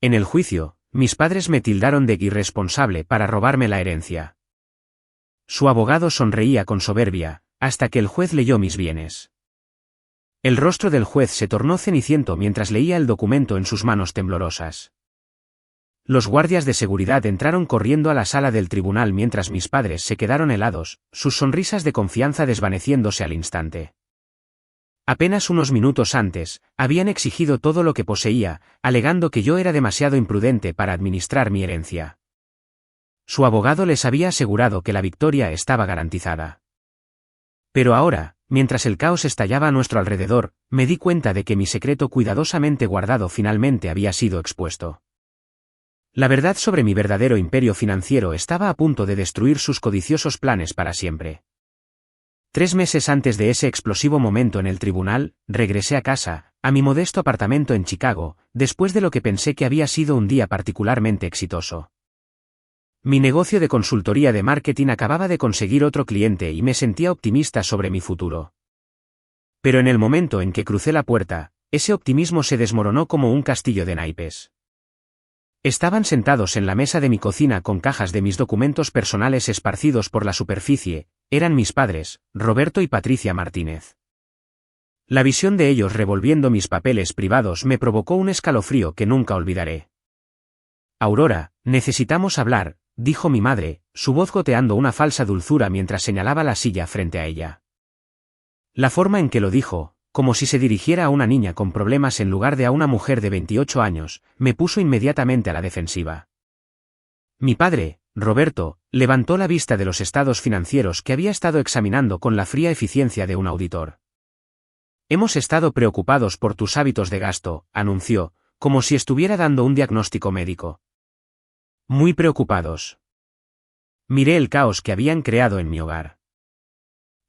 En el juicio, mis padres me tildaron de irresponsable para robarme la herencia. Su abogado sonreía con soberbia, hasta que el juez leyó mis bienes. El rostro del juez se tornó ceniciento mientras leía el documento en sus manos temblorosas. Los guardias de seguridad entraron corriendo a la sala del tribunal mientras mis padres se quedaron helados, sus sonrisas de confianza desvaneciéndose al instante. Apenas unos minutos antes, habían exigido todo lo que poseía, alegando que yo era demasiado imprudente para administrar mi herencia. Su abogado les había asegurado que la victoria estaba garantizada. Pero ahora, mientras el caos estallaba a nuestro alrededor, me di cuenta de que mi secreto cuidadosamente guardado finalmente había sido expuesto. La verdad sobre mi verdadero imperio financiero estaba a punto de destruir sus codiciosos planes para siempre. 3 meses antes de ese explosivo momento en el tribunal, regresé a casa, a mi modesto apartamento en Chicago, después de lo que pensé que había sido un día particularmente exitoso. Mi negocio de consultoría de marketing acababa de conseguir otro cliente y me sentía optimista sobre mi futuro. Pero en el momento en que crucé la puerta, ese optimismo se desmoronó como un castillo de naipes. Estaban sentados en la mesa de mi cocina con cajas de mis documentos personales esparcidos por la superficie, eran mis padres, Roberto y Patricia Martínez. La visión de ellos revolviendo mis papeles privados me provocó un escalofrío que nunca olvidaré. Aurora, necesitamos hablar, dijo mi madre, su voz goteando una falsa dulzura mientras señalaba la silla frente a ella. La forma en que lo dijo, como si se dirigiera a una niña con problemas en lugar de a una mujer de 28 años, me puso inmediatamente a la defensiva. Mi padre, Roberto, levantó la vista de los estados financieros que había estado examinando con la fría eficiencia de un auditor. Hemos estado preocupados por tus hábitos de gasto, anunció, como si estuviera dando un diagnóstico médico. Muy preocupados. Miré el caos que habían creado en mi hogar.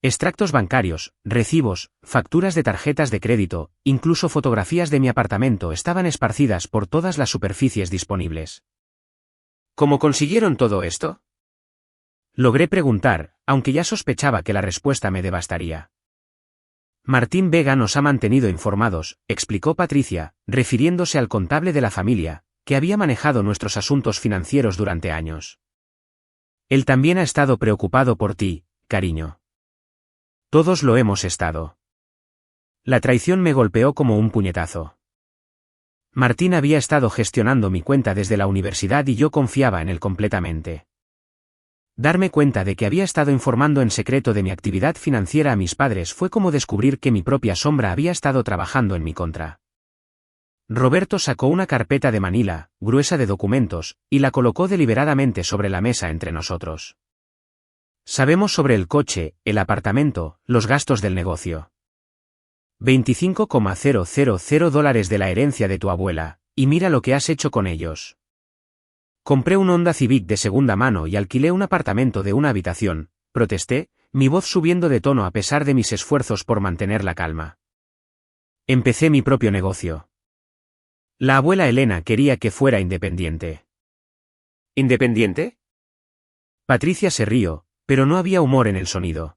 Extractos bancarios, recibos, facturas de tarjetas de crédito, incluso fotografías de mi apartamento estaban esparcidas por todas las superficies disponibles. ¿Cómo consiguieron todo esto? Logré preguntar, aunque ya sospechaba que la respuesta me devastaría. Martín Vega nos ha mantenido informados, explicó Patricia, refiriéndose al contable de la familia, que había manejado nuestros asuntos financieros durante años. Él también ha estado preocupado por ti, cariño. Todos lo hemos estado. La traición me golpeó como un puñetazo. Martín había estado gestionando mi cuenta desde la universidad y yo confiaba en él completamente. Darme cuenta de que había estado informando en secreto de mi actividad financiera a mis padres fue como descubrir que mi propia sombra había estado trabajando en mi contra. Roberto sacó una carpeta de manila, gruesa de documentos, y la colocó deliberadamente sobre la mesa entre nosotros. Sabemos sobre el coche, el apartamento, los gastos del negocio. $25,000 de la herencia de tu abuela, y mira lo que has hecho con ellos. Compré un Honda Civic de segunda mano y alquilé un apartamento de una habitación, protesté, mi voz subiendo de tono a pesar de mis esfuerzos por mantener la calma. Empecé mi propio negocio. La abuela Elena quería que fuera independiente. ¿Independiente? Patricia se rió, pero no había humor en el sonido.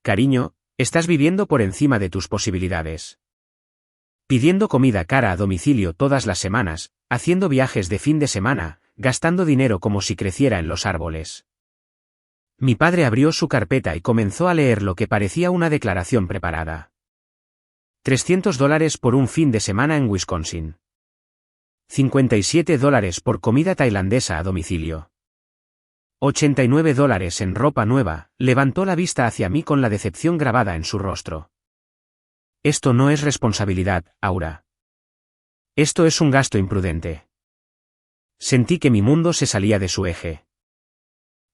Cariño, estás viviendo por encima de tus posibilidades. Pidiendo comida cara a domicilio todas las semanas, haciendo viajes de fin de semana, gastando dinero como si creciera en los árboles. Mi padre abrió su carpeta y comenzó a leer lo que parecía una declaración preparada. $300 por un fin de semana en Wisconsin. $57 por comida tailandesa a domicilio. $89 en ropa nueva, levantó la vista hacia mí con la decepción grabada en su rostro. Esto no es responsabilidad, Aura. Esto es un gasto imprudente. Sentí que mi mundo se salía de su eje.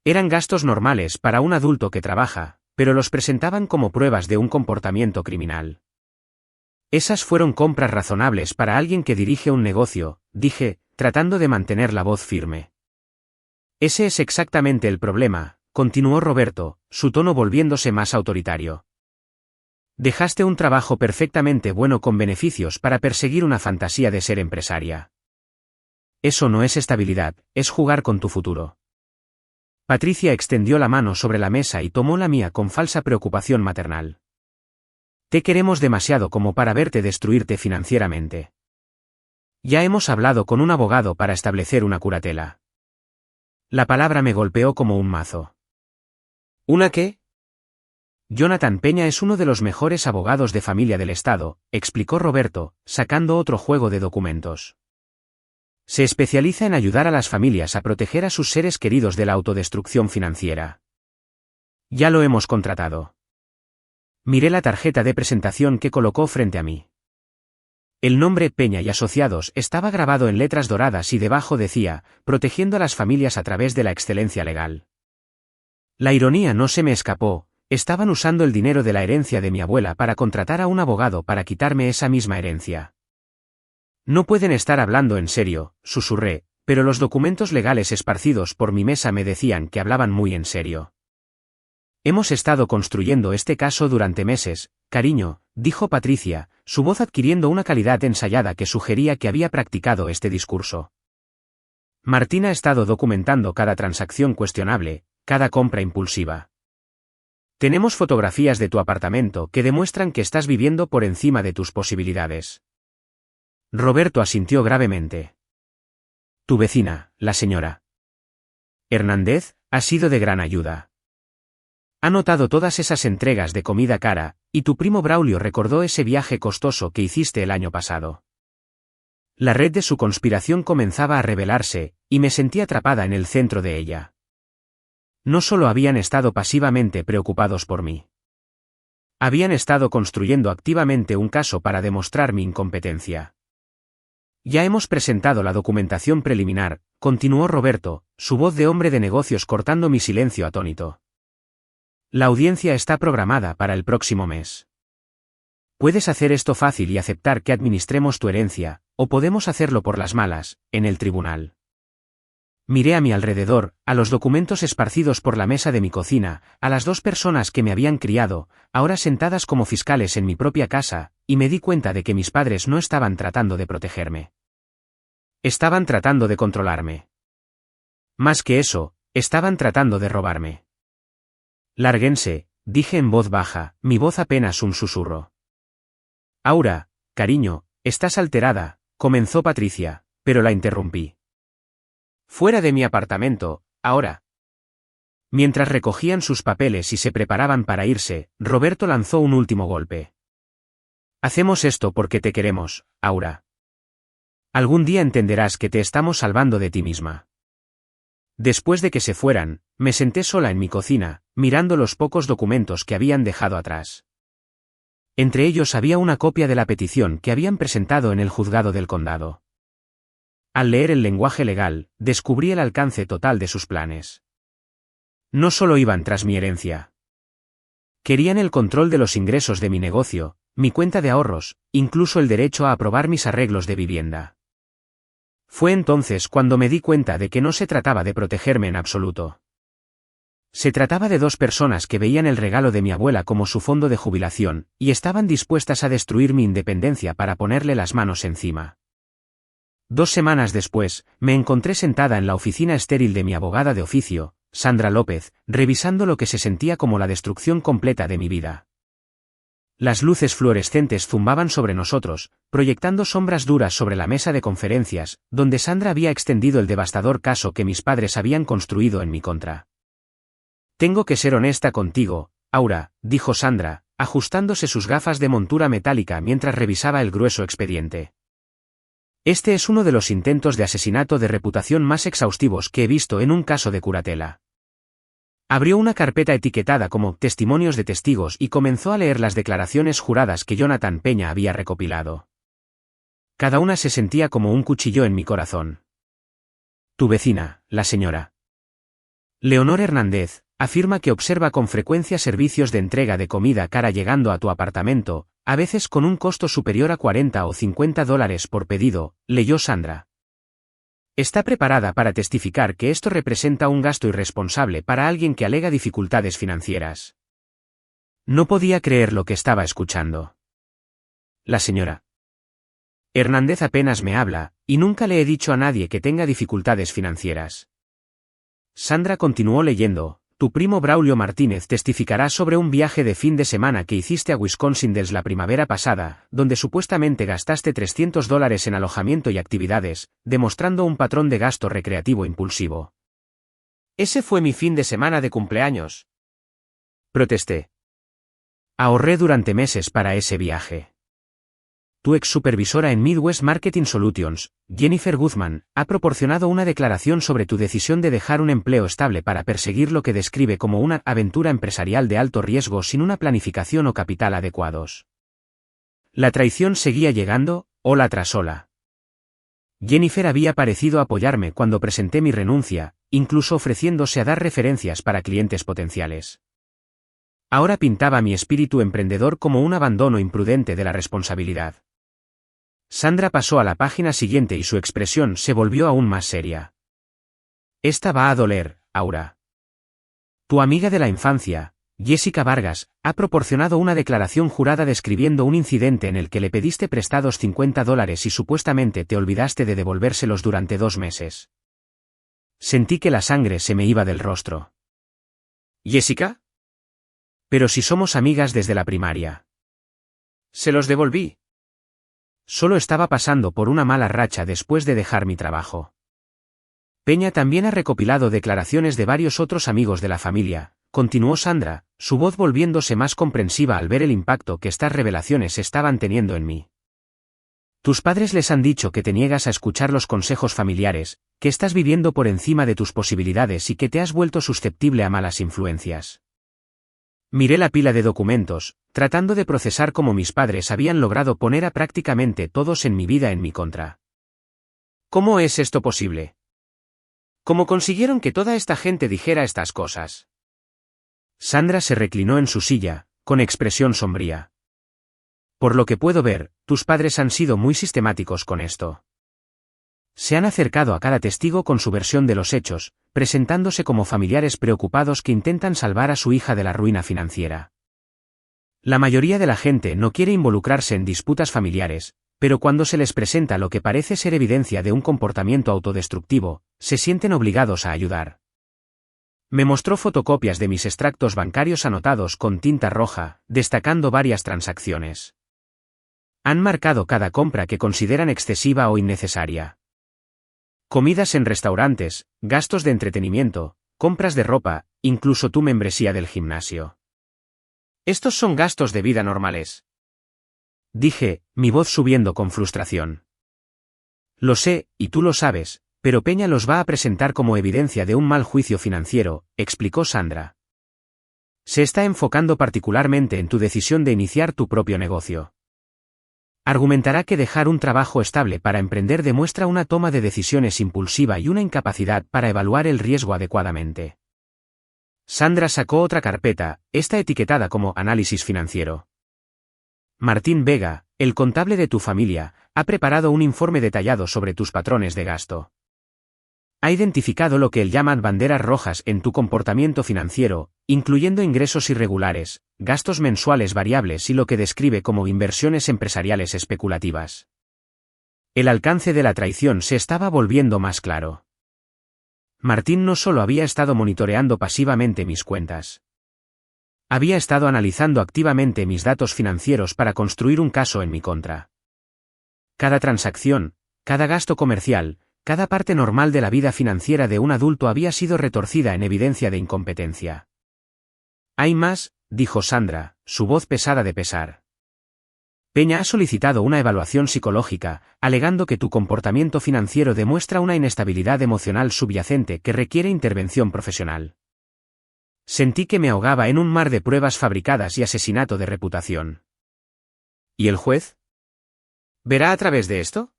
Eran gastos normales para un adulto que trabaja, pero los presentaban como pruebas de un comportamiento criminal. Esas fueron compras razonables para alguien que dirige un negocio, dije, tratando de mantener la voz firme. Ese es exactamente el problema, continuó Roberto, su tono volviéndose más autoritario. Dejaste un trabajo perfectamente bueno con beneficios para perseguir una fantasía de ser empresaria. Eso no es estabilidad, es jugar con tu futuro. Patricia extendió la mano sobre la mesa y tomó la mía con falsa preocupación maternal. Te queremos demasiado como para verte destruirte financieramente. Ya hemos hablado con un abogado para establecer una curatela. La palabra me golpeó como un mazo. ¿Una qué? Jonathan Peña es uno de los mejores abogados de familia del estado, explicó Roberto, sacando otro juego de documentos. Se especializa en ayudar a las familias a proteger a sus seres queridos de la autodestrucción financiera. Ya lo hemos contratado. Miré la tarjeta de presentación que colocó frente a mí. El nombre Peña y Asociados estaba grabado en letras doradas y debajo decía, protegiendo a las familias a través de la excelencia legal. La ironía no se me escapó, estaban usando el dinero de la herencia de mi abuela para contratar a un abogado para quitarme esa misma herencia. No pueden estar hablando en serio, susurré, pero los documentos legales esparcidos por mi mesa me decían que hablaban muy en serio. Hemos estado construyendo este caso durante meses, cariño, dijo Patricia, su voz adquiriendo una calidad ensayada que sugería que había practicado este discurso. Martín ha estado documentando cada transacción cuestionable, cada compra impulsiva. Tenemos fotografías de tu apartamento que demuestran que estás viviendo por encima de tus posibilidades. Roberto asintió gravemente. Tu vecina, la señora Hernández, ha sido de gran ayuda. Ha notado todas esas entregas de comida cara, y tu primo Braulio recordó ese viaje costoso que hiciste el año pasado. La red de su conspiración comenzaba a revelarse, y me sentí atrapada en el centro de ella. No solo habían estado pasivamente preocupados por mí. Habían estado construyendo activamente un caso para demostrar mi incompetencia. Ya hemos presentado la documentación preliminar, continuó Roberto, su voz de hombre de negocios cortando mi silencio atónito. La audiencia está programada para el próximo mes. Puedes hacer esto fácil y aceptar que administremos tu herencia, o podemos hacerlo por las malas, en el tribunal. Miré a mi alrededor, a los documentos esparcidos por la mesa de mi cocina, a las dos personas que me habían criado, ahora sentadas como fiscales en mi propia casa, y me di cuenta de que mis padres no estaban tratando de protegerme. Estaban tratando de controlarme. Más que eso, estaban tratando de robarme. Lárguense, dije en voz baja, mi voz apenas un susurro. Aura, cariño, estás alterada, comenzó Patricia, pero la interrumpí. Fuera de mi apartamento, ahora. Mientras recogían sus papeles y se preparaban para irse, Roberto lanzó un último golpe. Hacemos esto porque te queremos, Aura. Algún día entenderás que te estamos salvando de ti misma. Después de que se fueran, me senté sola en mi cocina, mirando los pocos documentos que habían dejado atrás. Entre ellos había una copia de la petición que habían presentado en el juzgado del condado. Al leer el lenguaje legal, descubrí el alcance total de sus planes. No solo iban tras mi herencia. Querían el control de los ingresos de mi negocio, mi cuenta de ahorros, incluso el derecho a aprobar mis arreglos de vivienda. Fue entonces cuando me di cuenta de que no se trataba de protegerme en absoluto. Se trataba de dos personas que veían el regalo de mi abuela como su fondo de jubilación, y estaban dispuestas a destruir mi independencia para ponerle las manos encima. 2 semanas después, me encontré sentada en la oficina estéril de mi abogada de oficio, Sandra López, revisando lo que se sentía como la destrucción completa de mi vida. Las luces fluorescentes zumbaban sobre nosotros, proyectando sombras duras sobre la mesa de conferencias, donde Sandra había extendido el devastador caso que mis padres habían construido en mi contra. Tengo que ser honesta contigo, Aura, dijo Sandra, ajustándose sus gafas de montura metálica mientras revisaba el grueso expediente. Este es uno de los intentos de asesinato de reputación más exhaustivos que he visto en un caso de curatela. Abrió una carpeta etiquetada como testimonios de testigos y comenzó a leer las declaraciones juradas que Jonathan Peña había recopilado. Cada una se sentía como un cuchillo en mi corazón. Tu vecina, la señora Leonor Hernández, afirma que observa con frecuencia servicios de entrega de comida cara llegando a tu apartamento, a veces con un costo superior a $40 o $50 por pedido, leyó Sandra. Está preparada para testificar que esto representa un gasto irresponsable para alguien que alega dificultades financieras. No podía creer lo que estaba escuchando. La señora Hernández apenas me habla, y nunca le he dicho a nadie que tenga dificultades financieras. Sandra continuó leyendo, tu primo Braulio Martínez testificará sobre un viaje de fin de semana que hiciste a Wisconsin desde la primavera pasada, donde supuestamente gastaste $300 en alojamiento y actividades, demostrando un patrón de gasto recreativo impulsivo. Ese fue mi fin de semana de cumpleaños. Protesté. Ahorré durante meses para ese viaje. Tu ex supervisora en Midwest Marketing Solutions, Jennifer Guzman, ha proporcionado una declaración sobre tu decisión de dejar un empleo estable para perseguir lo que describe como una aventura empresarial de alto riesgo sin una planificación o capital adecuados. La traición seguía llegando, ola tras ola. Jennifer había parecido apoyarme cuando presenté mi renuncia, incluso ofreciéndose a dar referencias para clientes potenciales. Ahora pintaba mi espíritu emprendedor como un abandono imprudente de la responsabilidad. Sandra pasó a la página siguiente y su expresión se volvió aún más seria. Esta va a doler, Aura. Tu amiga de la infancia, Jessica Vargas, ha proporcionado una declaración jurada describiendo un incidente en el que le pediste prestados $50 y supuestamente te olvidaste de devolvérselos durante 2 meses. Sentí que la sangre se me iba del rostro. ¿Jessica? Pero si somos amigas desde la primaria. Se los devolví. Solo estaba pasando por una mala racha después de dejar mi trabajo. Peña también ha recopilado declaraciones de varios otros amigos de la familia, continuó Sandra, su voz volviéndose más comprensiva al ver el impacto que estas revelaciones estaban teniendo en mí. Tus padres les han dicho que te niegas a escuchar los consejos familiares, que estás viviendo por encima de tus posibilidades y que te has vuelto susceptible a malas influencias. Miré la pila de documentos, tratando de procesar cómo mis padres habían logrado poner a prácticamente todos en mi vida en mi contra. ¿Cómo es esto posible? ¿Cómo consiguieron que toda esta gente dijera estas cosas? Sandra se reclinó en su silla, con expresión sombría. Por lo que puedo ver, tus padres han sido muy sistemáticos con esto. Se han acercado a cada testigo con su versión de los hechos, presentándose como familiares preocupados que intentan salvar a su hija de la ruina financiera. La mayoría de la gente no quiere involucrarse en disputas familiares, pero cuando se les presenta lo que parece ser evidencia de un comportamiento autodestructivo, se sienten obligados a ayudar. Me mostró fotocopias de mis extractos bancarios anotados con tinta roja, destacando varias transacciones. Han marcado cada compra que consideran excesiva o innecesaria. Comidas en restaurantes, gastos de entretenimiento, compras de ropa, incluso tu membresía del gimnasio. Estos son gastos de vida normales. Dije, mi voz subiendo con frustración. Lo sé, y tú lo sabes, pero Peña los va a presentar como evidencia de un mal juicio financiero, explicó Sandra. Se está enfocando particularmente en tu decisión de iniciar tu propio negocio. Argumentará que dejar un trabajo estable para emprender demuestra una toma de decisiones impulsiva y una incapacidad para evaluar el riesgo adecuadamente. Sandra sacó otra carpeta, esta etiquetada como análisis financiero. Martín Vega, el contable de tu familia, ha preparado un informe detallado sobre tus patrones de gasto. Ha identificado lo que él llaman banderas rojas en tu comportamiento financiero, incluyendo ingresos irregulares, gastos mensuales variables y lo que describe como inversiones empresariales especulativas. El alcance de la traición se estaba volviendo más claro. Martín no solo había estado monitoreando pasivamente mis cuentas. Había estado analizando activamente mis datos financieros para construir un caso en mi contra. Cada transacción, cada gasto comercial, cada parte normal de la vida financiera de un adulto había sido retorcida en evidencia de incompetencia. Hay más, dijo Sandra, su voz pesada de pesar. Peña ha solicitado una evaluación psicológica, alegando que tu comportamiento financiero demuestra una inestabilidad emocional subyacente que requiere intervención profesional. Sentí que me ahogaba en un mar de pruebas fabricadas y asesinato de reputación. ¿Y el juez? ¿Verá a través de esto?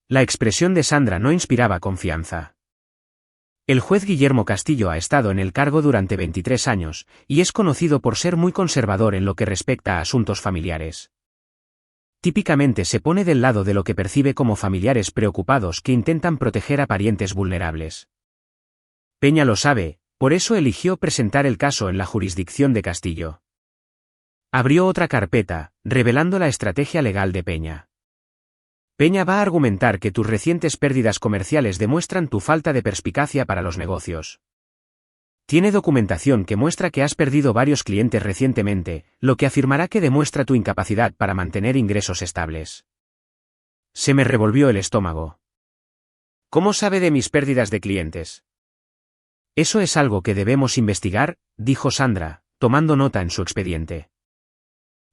La expresión de Sandra no inspiraba confianza. El juez Guillermo Castillo ha estado en el cargo durante 23 años, y es conocido por ser muy conservador en lo que respecta a asuntos familiares. Típicamente se pone del lado de lo que percibe como familiares preocupados que intentan proteger a parientes vulnerables. Peña lo sabe, por eso eligió presentar el caso en la jurisdicción de Castillo. Abrió otra carpeta, revelando la estrategia legal de Peña. Peña va a argumentar que tus recientes pérdidas comerciales demuestran tu falta de perspicacia para los negocios. Tiene documentación que muestra que has perdido varios clientes recientemente, lo que afirmará que demuestra tu incapacidad para mantener ingresos estables. Se me revolvió el estómago. ¿Cómo sabe de mis pérdidas de clientes? Eso es algo que debemos investigar, dijo Sandra, tomando nota en su expediente.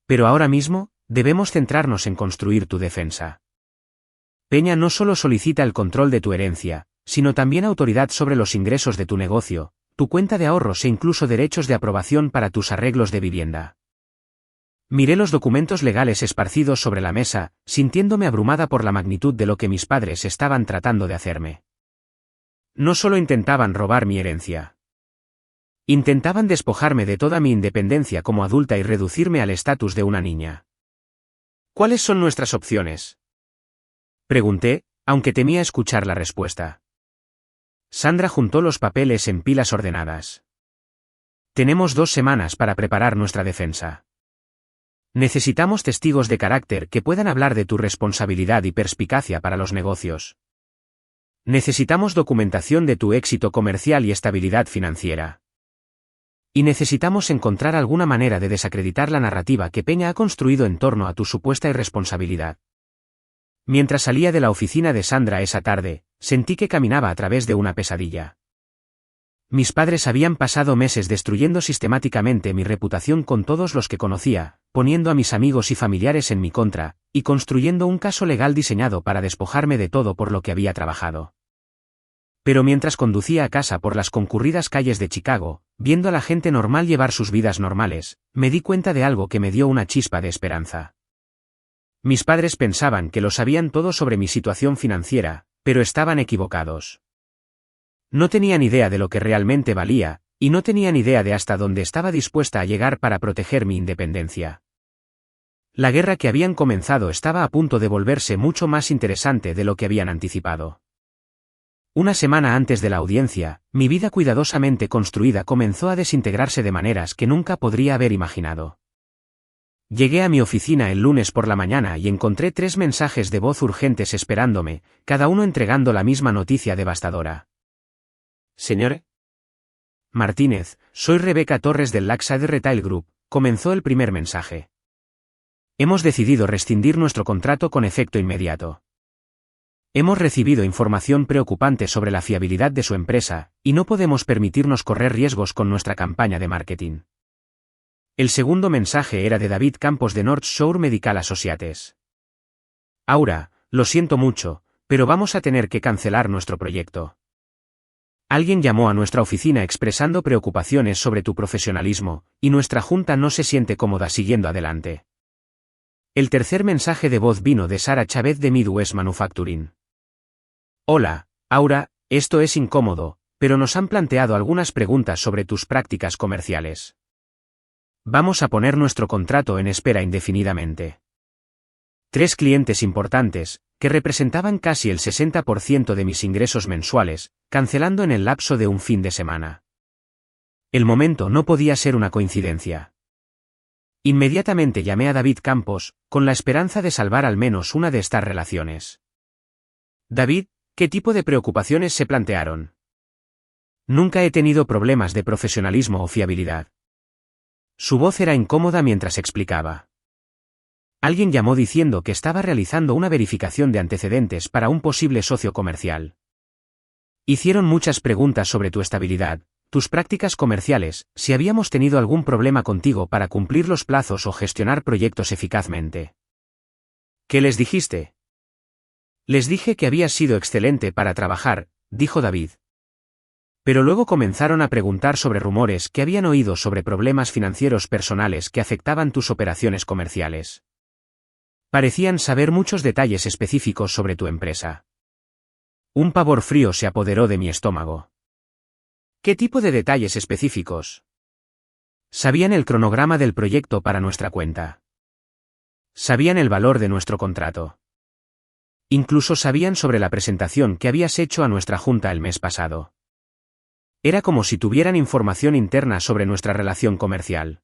Pero ahora mismo, debemos centrarnos en construir tu defensa. Peña no solo solicita el control de tu herencia, sino también autoridad sobre los ingresos de tu negocio, tu cuenta de ahorros e incluso derechos de aprobación para tus arreglos de vivienda. Miré los documentos legales esparcidos sobre la mesa, sintiéndome abrumada por la magnitud de lo que mis padres estaban tratando de hacerme. No solo intentaban robar mi herencia. Intentaban despojarme de toda mi independencia como adulta y reducirme al estatus de una niña. ¿Cuáles son nuestras opciones? Pregunté, aunque temía escuchar la respuesta. Sandra juntó los papeles en pilas ordenadas. Tenemos 2 semanas para preparar nuestra defensa. Necesitamos testigos de carácter que puedan hablar de tu responsabilidad y perspicacia para los negocios. Necesitamos documentación de tu éxito comercial y estabilidad financiera. Y necesitamos encontrar alguna manera de desacreditar la narrativa que Peña ha construido en torno a tu supuesta irresponsabilidad. Mientras salía de la oficina de Sandra esa tarde, sentí que caminaba a través de una pesadilla. Mis padres habían pasado meses destruyendo sistemáticamente mi reputación con todos los que conocía, poniendo a mis amigos y familiares en mi contra, y construyendo un caso legal diseñado para despojarme de todo por lo que había trabajado. Pero mientras conducía a casa por las concurridas calles de Chicago, viendo a la gente normal llevar sus vidas normales, me di cuenta de algo que me dio una chispa de esperanza. Mis padres pensaban que lo sabían todo sobre mi situación financiera, pero estaban equivocados. No tenían idea de lo que realmente valía, y no tenían idea de hasta dónde estaba dispuesta a llegar para proteger mi independencia. La guerra que habían comenzado estaba a punto de volverse mucho más interesante de lo que habían anticipado. Una semana antes de la audiencia, mi vida cuidadosamente construida comenzó a desintegrarse de maneras que nunca podría haber imaginado. Llegué a mi oficina el lunes por la mañana y encontré 3 mensajes de voz urgentes esperándome, cada uno entregando la misma noticia devastadora. Señor Martínez, soy Rebeca Torres del Lakeside Retail Group, comenzó el primer mensaje. Hemos decidido rescindir nuestro contrato con efecto inmediato. Hemos recibido información preocupante sobre la fiabilidad de su empresa, y no podemos permitirnos correr riesgos con nuestra campaña de marketing. El segundo mensaje era de David Campos de North Shore Medical Associates. Aura, lo siento mucho, pero vamos a tener que cancelar nuestro proyecto. Alguien llamó a nuestra oficina expresando preocupaciones sobre tu profesionalismo, y nuestra junta no se siente cómoda siguiendo adelante. El tercer mensaje de voz vino de Sara Chávez de Midwest Manufacturing. Hola, Aura, esto es incómodo, pero nos han planteado algunas preguntas sobre tus prácticas comerciales. Vamos a poner nuestro contrato en espera indefinidamente. 3 clientes importantes, que representaban casi el 60% de mis ingresos mensuales, cancelando en el lapso de un fin de semana. El momento no podía ser una coincidencia. Inmediatamente llamé a David Campos, con la esperanza de salvar al menos una de estas relaciones. David, ¿qué tipo de preocupaciones se plantearon? Nunca he tenido problemas de profesionalismo o fiabilidad. Su voz era incómoda mientras explicaba. Alguien llamó diciendo que estaba realizando una verificación de antecedentes para un posible socio comercial. Hicieron muchas preguntas sobre tu estabilidad, tus prácticas comerciales, si habíamos tenido algún problema contigo para cumplir los plazos o gestionar proyectos eficazmente. ¿Qué les dijiste? Les dije que habías sido excelente para trabajar, dijo David. Pero luego comenzaron a preguntar sobre rumores que habían oído sobre problemas financieros personales que afectaban tus operaciones comerciales. Parecían saber muchos detalles específicos sobre tu empresa. Un pavor frío se apoderó de mi estómago. ¿Qué tipo de detalles específicos? Sabían el cronograma del proyecto para nuestra cuenta. Sabían el valor de nuestro contrato. Incluso sabían sobre la presentación que habías hecho a nuestra junta el mes pasado. Era como si tuvieran información interna sobre nuestra relación comercial.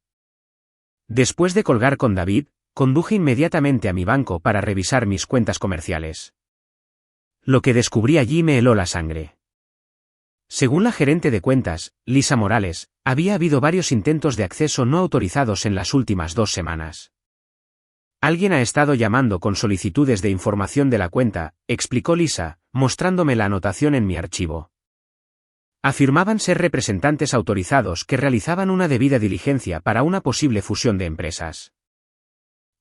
Después de colgar con David, conduje inmediatamente a mi banco para revisar mis cuentas comerciales. Lo que descubrí allí me heló la sangre. Según la gerente de cuentas, Lisa Morales, había habido varios intentos de acceso no autorizados en las últimas 2 semanas. Alguien ha estado llamando con solicitudes de información de la cuenta, explicó Lisa, mostrándome la anotación en mi archivo. Afirmaban ser representantes autorizados que realizaban una debida diligencia para una posible fusión de empresas.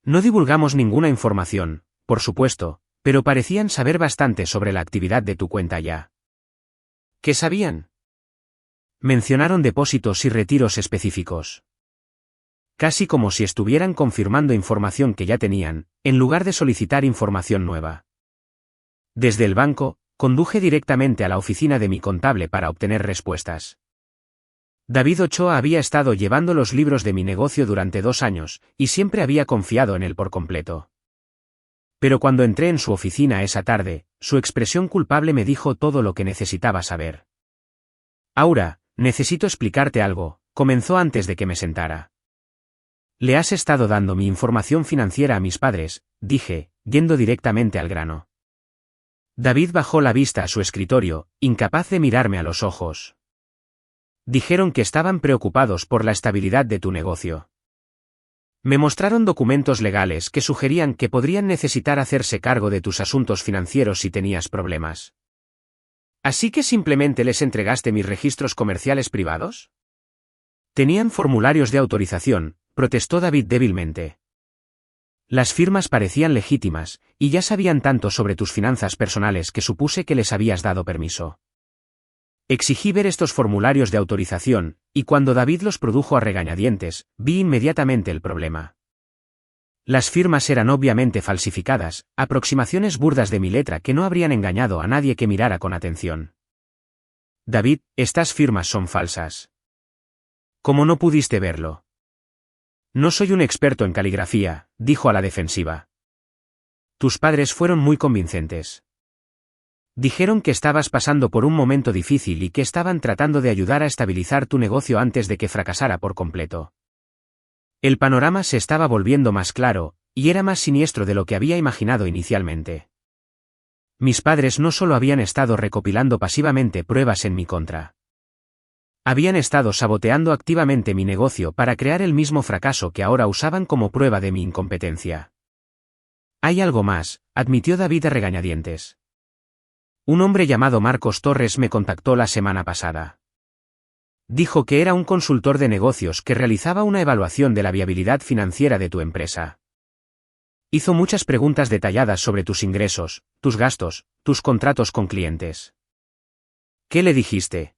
No divulgamos ninguna información, por supuesto, pero parecían saber bastante sobre la actividad de tu cuenta ya. ¿Qué sabían? Mencionaron depósitos y retiros específicos. Casi como si estuvieran confirmando información que ya tenían, en lugar de solicitar información nueva. Desde el banco, conduje directamente a la oficina de mi contable para obtener respuestas. David Ochoa había estado llevando los libros de mi negocio durante 2 años, y siempre había confiado en él por completo. Pero cuando entré en su oficina esa tarde, su expresión culpable me dijo todo lo que necesitaba saber. Aura, necesito explicarte algo, comenzó antes de que me sentara. Le has estado dando mi información financiera a mis padres, dije, yendo directamente al grano. David bajó la vista a su escritorio, incapaz de mirarme a los ojos. Dijeron que estaban preocupados por la estabilidad de tu negocio. Me mostraron documentos legales que sugerían que podrían necesitar hacerse cargo de tus asuntos financieros si tenías problemas. ¿Así que simplemente les entregaste mis registros comerciales privados? Tenían formularios de autorización, protestó David débilmente. Las firmas parecían legítimas, y ya sabían tanto sobre tus finanzas personales que supuse que les habías dado permiso. Exigí ver estos formularios de autorización, y cuando David los produjo a regañadientes, vi inmediatamente el problema. Las firmas eran obviamente falsificadas, aproximaciones burdas de mi letra que no habrían engañado a nadie que mirara con atención. David, estas firmas son falsas. ¿Cómo no pudiste verlo? No soy un experto en caligrafía, dijo a la defensiva. Tus padres fueron muy convincentes. Dijeron que estabas pasando por un momento difícil y que estaban tratando de ayudar a estabilizar tu negocio antes de que fracasara por completo. El panorama se estaba volviendo más claro, y era más siniestro de lo que había imaginado inicialmente. Mis padres no solo habían estado recopilando pasivamente pruebas en mi contra. Habían estado saboteando activamente mi negocio para crear el mismo fracaso que ahora usaban como prueba de mi incompetencia. Hay algo más, admitió David a regañadientes. Un hombre llamado Marcos Torres me contactó la semana pasada. Dijo que era un consultor de negocios que realizaba una evaluación de la viabilidad financiera de tu empresa. Hizo muchas preguntas detalladas sobre tus ingresos, tus gastos, tus contratos con clientes. ¿Qué le dijiste?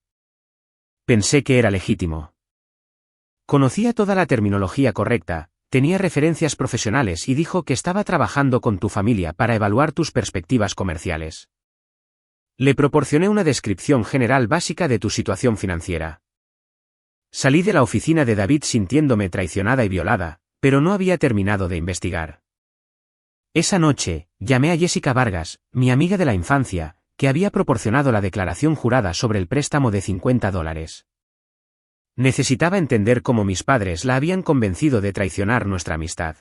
Pensé que era legítimo. Conocía toda la terminología correcta, tenía referencias profesionales y dijo que estaba trabajando con tu familia para evaluar tus perspectivas comerciales. Le proporcioné una descripción general básica de tu situación financiera. Salí de la oficina de David sintiéndome traicionada y violada, pero no había terminado de investigar. Esa noche, llamé a Jessica Vargas, mi amiga de la infancia, que había proporcionado la declaración jurada sobre el préstamo de $50. Necesitaba entender cómo mis padres la habían convencido de traicionar nuestra amistad.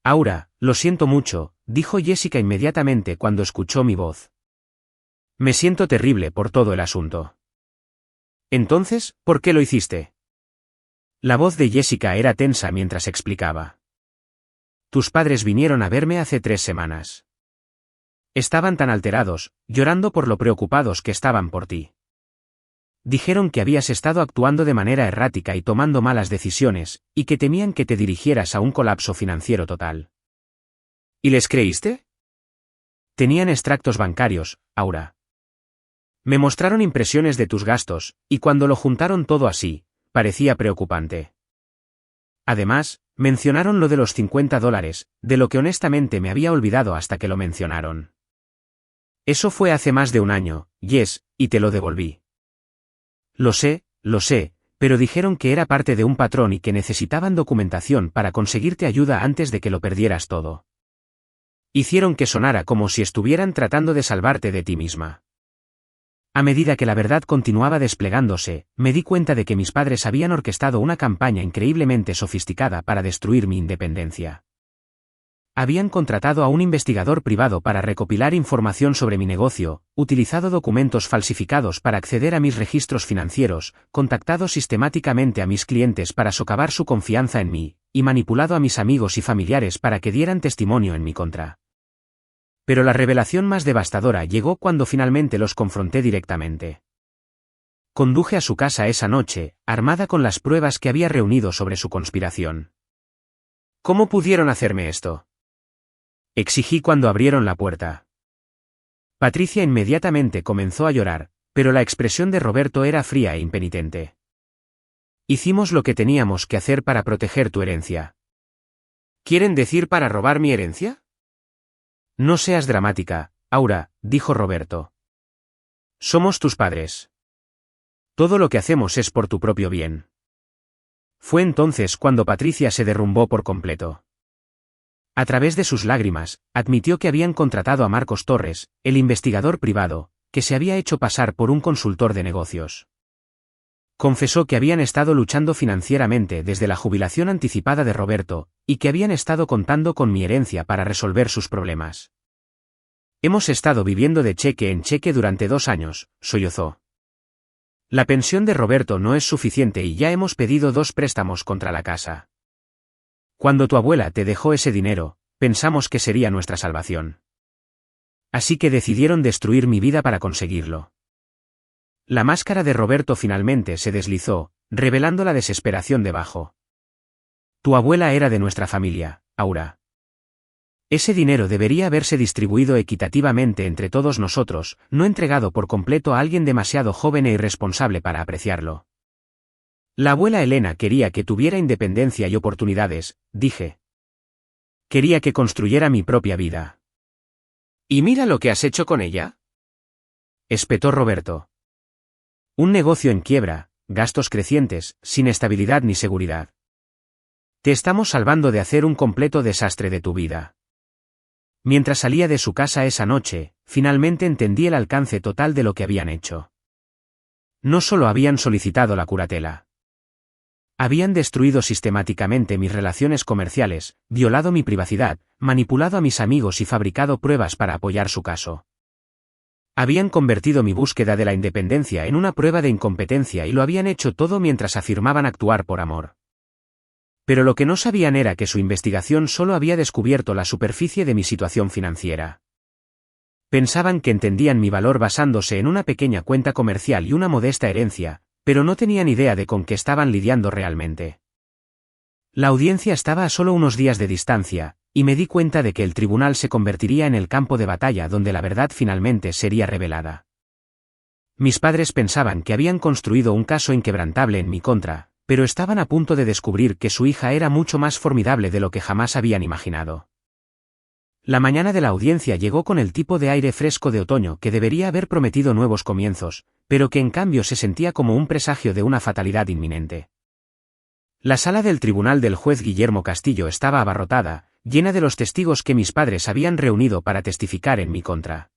Aura, lo siento mucho, dijo Jessica inmediatamente cuando escuchó mi voz. Me siento terrible por todo el asunto. Entonces, ¿por qué lo hiciste? La voz de Jessica era tensa mientras explicaba. Tus padres vinieron a verme hace 3 semanas. Estaban tan alterados, llorando por lo preocupados que estaban por ti. Dijeron que habías estado actuando de manera errática y tomando malas decisiones, y que temían que te dirigieras a un colapso financiero total. ¿Y les creíste? Tenían extractos bancarios, Aura. Me mostraron impresiones de tus gastos, y cuando lo juntaron todo así, parecía preocupante. Además, mencionaron lo de los $50, de lo que honestamente me había olvidado hasta que lo mencionaron. Eso fue hace más de 1 año, Jess, y te lo devolví. Lo sé, pero dijeron que era parte de un patrón y que necesitaban documentación para conseguirte ayuda antes de que lo perdieras todo. Hicieron que sonara como si estuvieran tratando de salvarte de ti misma. A medida que la verdad continuaba desplegándose, me di cuenta de que mis padres habían orquestado una campaña increíblemente sofisticada para destruir mi independencia. habían contratado a un investigador privado para recopilar información sobre mi negocio, utilizado documentos falsificados para acceder a mis registros financieros, contactado sistemáticamente a mis clientes para socavar su confianza en mí, y manipulado a mis amigos y familiares para que dieran testimonio en mi contra. Pero la revelación más devastadora llegó cuando finalmente los confronté directamente. Conduje a su casa esa noche, armada con las pruebas que había reunido sobre su conspiración. ¿Cómo pudieron hacerme esto?, exigí cuando abrieron la puerta. Patricia inmediatamente comenzó a llorar, pero la expresión de Roberto era fría e impenitente. Hicimos lo que teníamos que hacer para proteger tu herencia. ¿Quieren decir para robar mi herencia? No seas dramática, Aura, dijo Roberto. Somos tus padres. Todo lo que hacemos es por tu propio bien. Fue entonces cuando Patricia se derrumbó por completo. A través de sus lágrimas, admitió que habían contratado a Marcos Torres, el investigador privado, que se había hecho pasar por un consultor de negocios. Confesó que habían estado luchando financieramente desde la jubilación anticipada de Roberto, y que habían estado contando con mi herencia para resolver sus problemas. Hemos estado viviendo de cheque en cheque durante 2 años, sollozó. La pensión de Roberto no es suficiente y ya hemos pedido 2 préstamos contra la casa. Cuando tu abuela te dejó ese dinero, pensamos que sería nuestra salvación. Así que decidieron destruir mi vida para conseguirlo. La máscara de Roberto finalmente se deslizó, revelando la desesperación debajo. Tu abuela era de nuestra familia, Aura. Ese dinero debería haberse distribuido equitativamente entre todos nosotros, no entregado por completo a alguien demasiado joven e irresponsable para apreciarlo. La abuela Elena quería que tuviera independencia y oportunidades, dije. Quería que construyera mi propia vida. ¿Y mira lo que has hecho con ella?, espetó Roberto. Un negocio en quiebra, gastos crecientes, sin estabilidad ni seguridad. Te estamos salvando de hacer un completo desastre de tu vida. Mientras salía de su casa esa noche, finalmente entendí el alcance total de lo que habían hecho. No solo habían solicitado la curatela. Habían destruido sistemáticamente mis relaciones comerciales, violado mi privacidad, manipulado a mis amigos y fabricado pruebas para apoyar su caso. Habían convertido mi búsqueda de la independencia en una prueba de incompetencia y lo habían hecho todo mientras afirmaban actuar por amor. Pero lo que no sabían era que su investigación solo había descubierto la superficie de mi situación financiera. Pensaban que entendían mi valor basándose en una pequeña cuenta comercial y una modesta herencia, pero no tenían idea de con qué estaban lidiando realmente. La audiencia estaba a solo unos días de distancia, y me di cuenta de que el tribunal se convertiría en el campo de batalla donde la verdad finalmente sería revelada. Mis padres pensaban que habían construido un caso inquebrantable en mi contra, pero estaban a punto de descubrir que su hija era mucho más formidable de lo que jamás habían imaginado. La mañana de la audiencia llegó con el tipo de aire fresco de otoño que debería haber prometido nuevos comienzos, pero que en cambio se sentía como un presagio de una fatalidad inminente. La sala del tribunal del juez Guillermo Castillo estaba abarrotada, llena de los testigos que mis padres habían reunido para testificar en mi contra.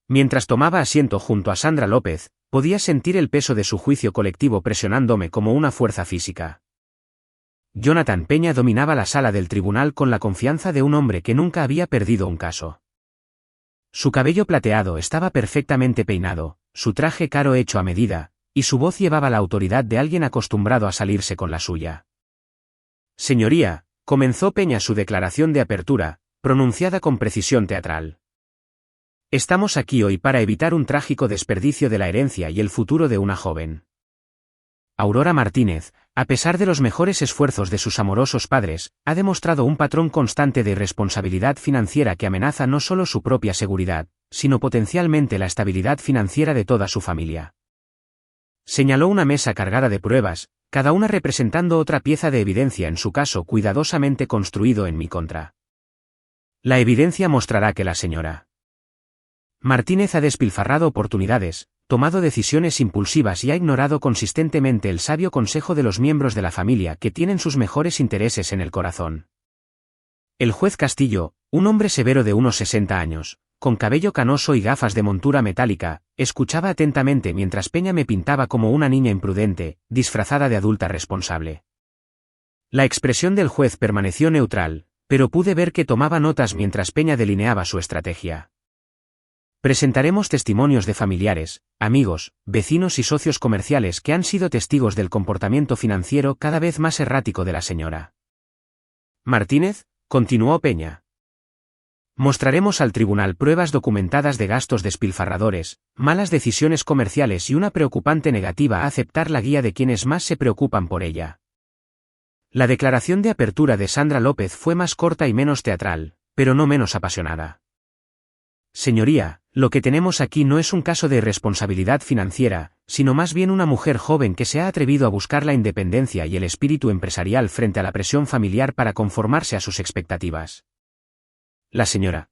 Mientras tomaba asiento junto a Sandra López, podía sentir el peso de su juicio colectivo presionándome como una fuerza física. Jonathan Peña dominaba la sala del tribunal con la confianza de un hombre que nunca había perdido un caso. Su cabello plateado estaba perfectamente peinado, su traje caro hecho a medida, y su voz llevaba la autoridad de alguien acostumbrado a salirse con la suya. Señoría, comenzó Peña su declaración de apertura, pronunciada con precisión teatral. Estamos aquí hoy para evitar un trágico desperdicio de la herencia y el futuro de una joven. Aurora Martínez, a pesar de los mejores esfuerzos de sus amorosos padres, ha demostrado un patrón constante de irresponsabilidad financiera que amenaza no solo su propia seguridad, sino potencialmente la estabilidad financiera de toda su familia. Señaló una mesa cargada de pruebas, cada una representando otra pieza de evidencia en su caso cuidadosamente construido en mi contra. La evidencia mostrará que la señora Martínez ha despilfarrado oportunidades, tomado decisiones impulsivas y ha ignorado consistentemente el sabio consejo de los miembros de la familia que tienen sus mejores intereses en el corazón. El juez Castillo, un hombre severo de unos 60 años, con cabello canoso y gafas de montura metálica, escuchaba atentamente mientras Peña me pintaba como una niña imprudente, disfrazada de adulta responsable. La expresión del juez permaneció neutral, pero pude ver que tomaba notas mientras Peña delineaba su estrategia. Presentaremos testimonios de familiares, amigos, vecinos y socios comerciales que han sido testigos del comportamiento financiero cada vez más errático de la señora Martínez, continuó Peña. Mostraremos al tribunal pruebas documentadas de gastos despilfarradores, malas decisiones comerciales y una preocupante negativa a aceptar la guía de quienes más se preocupan por ella. La declaración de apertura de Sandra López fue más corta y menos teatral, pero no menos apasionada. Señoría, lo que tenemos aquí no es un caso de irresponsabilidad financiera, sino más bien una mujer joven que se ha atrevido a buscar la independencia y el espíritu empresarial frente a la presión familiar para conformarse a sus expectativas. La señora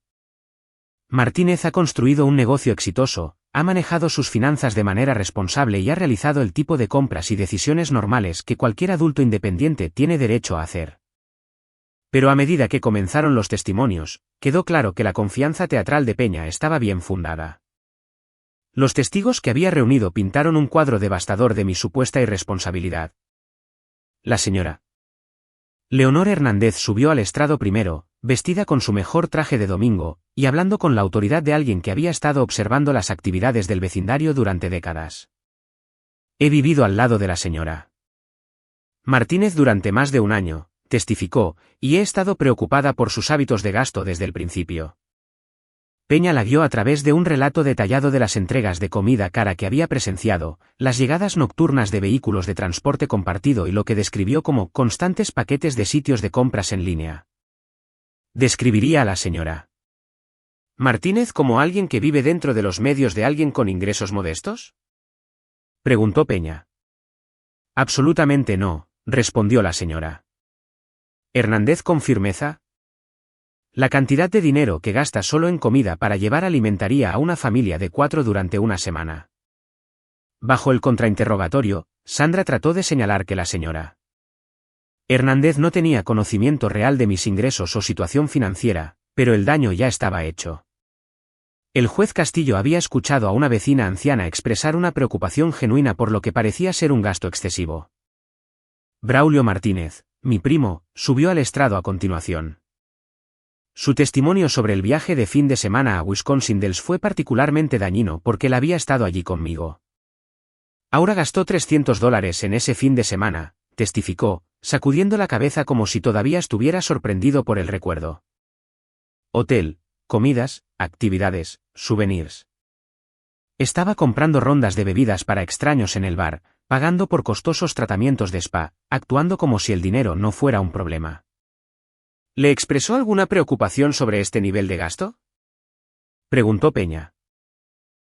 Martínez ha construido un negocio exitoso, ha manejado sus finanzas de manera responsable y ha realizado el tipo de compras y decisiones normales que cualquier adulto independiente tiene derecho a hacer. Pero a medida que comenzaron los testimonios, quedó claro que la confianza teatral de Peña estaba bien fundada. Los testigos que había reunido pintaron un cuadro devastador de mi supuesta irresponsabilidad. La señora Leonor Hernández subió al estrado primero, vestida con su mejor traje de domingo, y hablando con la autoridad de alguien que había estado observando las actividades del vecindario durante décadas. He vivido al lado de la señora Martínez durante más de un año, testificó, y he estado preocupada por sus hábitos de gasto desde el principio. Peña la guió a través de un relato detallado de las entregas de comida cara que había presenciado, las llegadas nocturnas de vehículos de transporte compartido y lo que describió como constantes paquetes de sitios de compras en línea. ¿Describiría a la señora Martínez como alguien que vive dentro de los medios de alguien con ingresos modestos? Preguntó Peña. Absolutamente no, respondió la señora Hernández con firmeza. La cantidad de dinero que gasta solo en comida para llevar alimentaría a una familia de 4 durante una semana. Bajo el contrainterrogatorio, Sandra trató de señalar que la señora Hernández no tenía conocimiento real de mis ingresos o situación financiera, pero el daño ya estaba hecho. El juez Castillo había escuchado a una vecina anciana expresar una preocupación genuina por lo que parecía ser un gasto excesivo. Braulio Martínez, mi primo, subió al estrado a continuación. Su testimonio sobre el viaje de fin de semana a Wisconsin Dells fue particularmente dañino porque él había estado allí conmigo. Aura gastó $300 en ese fin de semana, testificó, sacudiendo la cabeza como si todavía estuviera sorprendido por el recuerdo. Hotel, comidas, actividades, souvenirs. Estaba comprando rondas de bebidas para extraños en el bar, pagando por costosos tratamientos de spa, actuando como si el dinero no fuera un problema. ¿Le expresó alguna preocupación sobre este nivel de gasto? Preguntó Peña.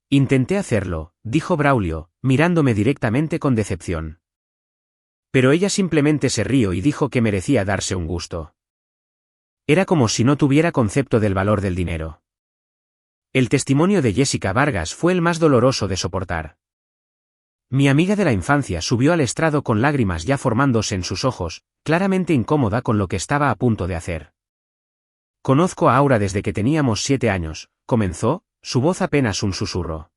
Intenté hacerlo, dijo Braulio, mirándome directamente con decepción. Pero ella simplemente se rió y dijo que merecía darse un gusto. Era como si no tuviera concepto del valor del dinero. El testimonio de Jessica Vargas fue el más doloroso de soportar. Mi amiga de la infancia subió al estrado con lágrimas ya formándose en sus ojos, claramente incómoda con lo que estaba a punto de hacer. Conozco a Aura desde que teníamos 7 años, comenzó, su voz apenas un susurro.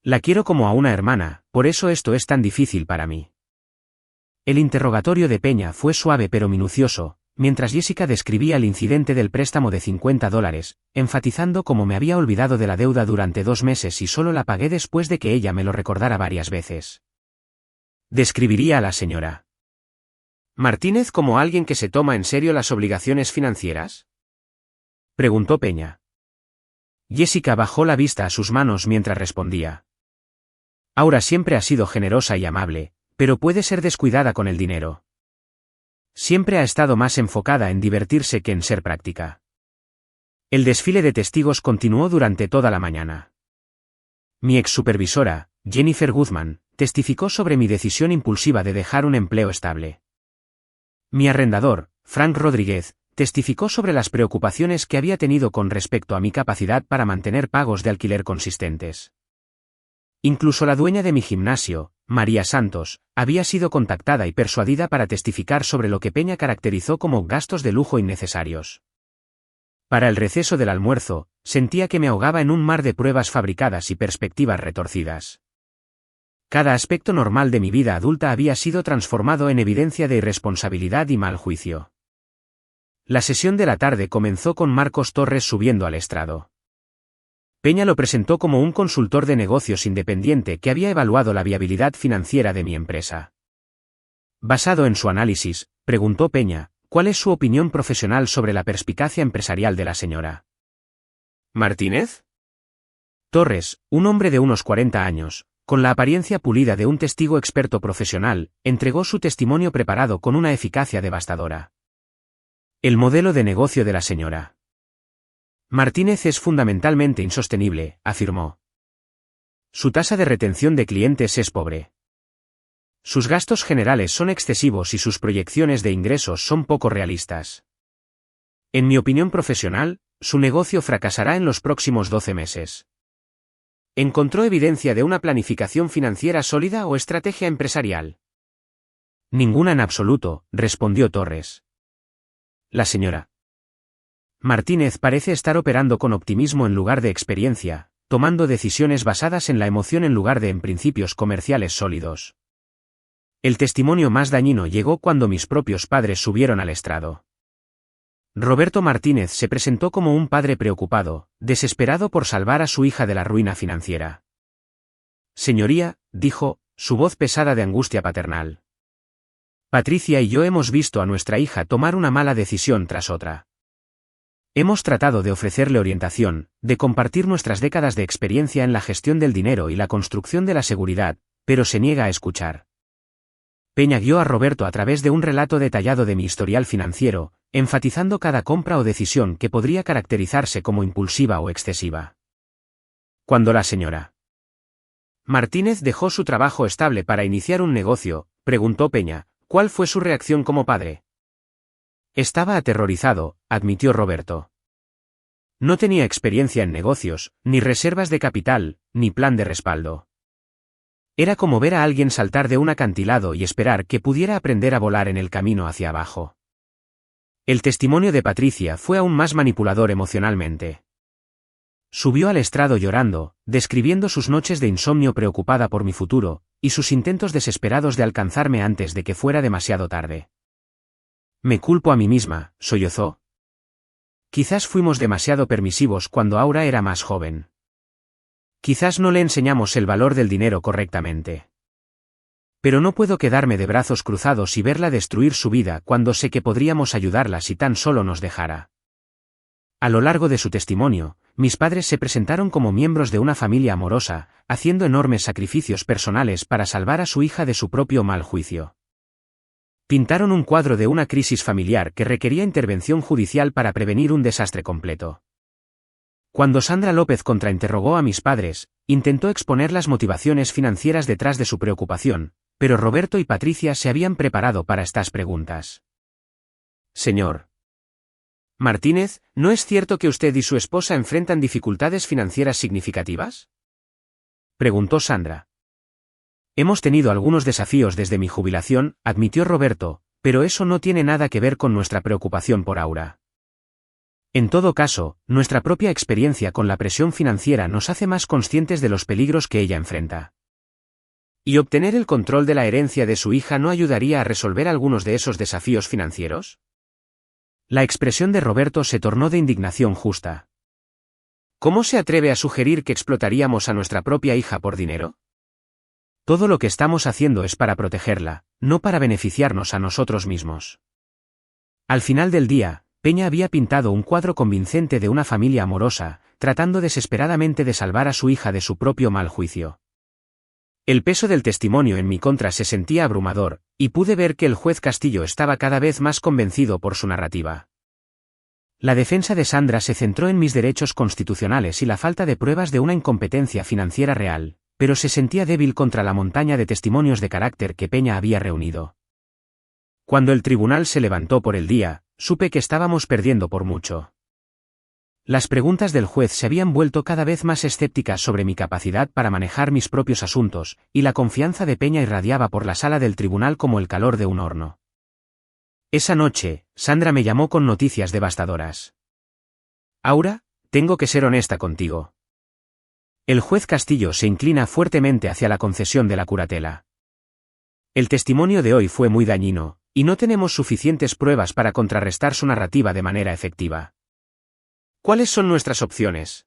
La quiero como a una hermana, por eso esto es tan difícil para mí. El interrogatorio de Peña fue suave pero minucioso, mientras Jessica describía el incidente del préstamo de $50, enfatizando cómo me había olvidado de la deuda durante 2 meses y solo la pagué después de que ella me lo recordara varias veces. ¿Describiría a la señora Martínez como alguien que se toma en serio las obligaciones financieras? Preguntó Peña. Jessica bajó la vista a sus manos mientras respondía. Aura siempre ha sido generosa y amable, pero puede ser descuidada con el dinero. Siempre ha estado más enfocada en divertirse que en ser práctica. El desfile de testigos continuó durante toda la mañana. Mi ex supervisora, Jennifer Guzmán, testificó sobre mi decisión impulsiva de dejar un empleo estable. Mi arrendador, Frank Rodríguez, testificó sobre las preocupaciones que había tenido con respecto a mi capacidad para mantener pagos de alquiler consistentes. Incluso la dueña de mi gimnasio, María Santos, había sido contactada y persuadida para testificar sobre lo que Peña caracterizó como gastos de lujo innecesarios. Para el receso del almuerzo, sentía que me ahogaba en un mar de pruebas fabricadas y perspectivas retorcidas. Cada aspecto normal de mi vida adulta había sido transformado en evidencia de irresponsabilidad y mal juicio. La sesión de la tarde comenzó con Marcos Torres subiendo al estrado. Peña lo presentó como un consultor de negocios independiente que había evaluado la viabilidad financiera de mi empresa. Basado en su análisis, preguntó Peña, ¿cuál es su opinión profesional sobre la perspicacia empresarial de la señora ¿Martínez? Torres, un hombre de unos 40 años, con la apariencia pulida de un testigo experto profesional, entregó su testimonio preparado con una eficacia devastadora. El modelo de negocio de la señora Martínez es fundamentalmente insostenible, afirmó. Su tasa de retención de clientes es pobre. Sus gastos generales son excesivos y sus proyecciones de ingresos son poco realistas. En mi opinión profesional, su negocio fracasará en los próximos 12 meses. ¿Encontró evidencia de una planificación financiera sólida o estrategia empresarial? Ninguna en absoluto, respondió Torres. La señora Martínez parece estar operando con optimismo en lugar de experiencia, tomando decisiones basadas en la emoción en lugar de en principios comerciales sólidos. El testimonio más dañino llegó cuando mis propios padres subieron al estrado. Roberto Martínez se presentó como un padre preocupado, desesperado por salvar a su hija de la ruina financiera. Señoría, dijo, su voz pesada de angustia paternal. Patricia y yo hemos visto a nuestra hija tomar una mala decisión tras otra. Hemos tratado de ofrecerle orientación, de compartir nuestras décadas de experiencia en la gestión del dinero y la construcción de la seguridad, pero se niega a escuchar. Peña guió a Roberto a través de un relato detallado de mi historial financiero, enfatizando cada compra o decisión que podría caracterizarse como impulsiva o excesiva. Cuando la señora Martínez dejó su trabajo estable para iniciar un negocio, preguntó Peña, ¿cuál fue su reacción como padre? Estaba aterrorizado, admitió Roberto. No tenía experiencia en negocios, ni reservas de capital, ni plan de respaldo. Era como ver a alguien saltar de un acantilado y esperar que pudiera aprender a volar en el camino hacia abajo. El testimonio de Patricia fue aún más manipulador emocionalmente. Subió al estrado llorando, describiendo sus noches de insomnio preocupada por mi futuro, y sus intentos desesperados de alcanzarme antes de que fuera demasiado tarde. Me culpo a mí misma, sollozó. Quizás fuimos demasiado permisivos cuando Aura era más joven. Quizás no le enseñamos el valor del dinero correctamente. Pero no puedo quedarme de brazos cruzados y verla destruir su vida cuando sé que podríamos ayudarla si tan solo nos dejara. A lo largo de su testimonio, mis padres se presentaron como miembros de una familia amorosa, haciendo enormes sacrificios personales para salvar a su hija de su propio mal juicio. Pintaron un cuadro de una crisis familiar que requería intervención judicial para prevenir un desastre completo. Cuando Sandra López contrainterrogó a mis padres, intentó exponer las motivaciones financieras detrás de su preocupación, pero Roberto y Patricia se habían preparado para estas preguntas. Señor Martínez, ¿no es cierto que usted y su esposa enfrentan dificultades financieras significativas? Preguntó Sandra. Hemos tenido algunos desafíos desde mi jubilación, admitió Roberto, pero eso no tiene nada que ver con nuestra preocupación por Aura. En todo caso, nuestra propia experiencia con la presión financiera nos hace más conscientes de los peligros que ella enfrenta. ¿Y obtener el control de la herencia de su hija no ayudaría a resolver algunos de esos desafíos financieros? La expresión de Roberto se tornó de indignación justa. ¿Cómo se atreve a sugerir que explotaríamos a nuestra propia hija por dinero? Todo lo que estamos haciendo es para protegerla, no para beneficiarnos a nosotros mismos. Al final del día, Peña había pintado un cuadro convincente de una familia amorosa, tratando desesperadamente de salvar a su hija de su propio mal juicio. El peso del testimonio en mi contra se sentía abrumador, y pude ver que el juez Castillo estaba cada vez más convencido por su narrativa. La defensa de Sandra se centró en mis derechos constitucionales y la falta de pruebas de una incompetencia financiera real, pero se sentía débil contra la montaña de testimonios de carácter que Peña había reunido. Cuando el tribunal se levantó por el día, supe que estábamos perdiendo por mucho. Las preguntas del juez se habían vuelto cada vez más escépticas sobre mi capacidad para manejar mis propios asuntos, y la confianza de Peña irradiaba por la sala del tribunal como el calor de un horno. Esa noche, Sandra me llamó con noticias devastadoras. Aura, tengo que ser honesta contigo. El juez Castillo se inclina fuertemente hacia la concesión de la curatela. El testimonio de hoy fue muy dañino, y no tenemos suficientes pruebas para contrarrestar su narrativa de manera efectiva. ¿Cuáles son nuestras opciones?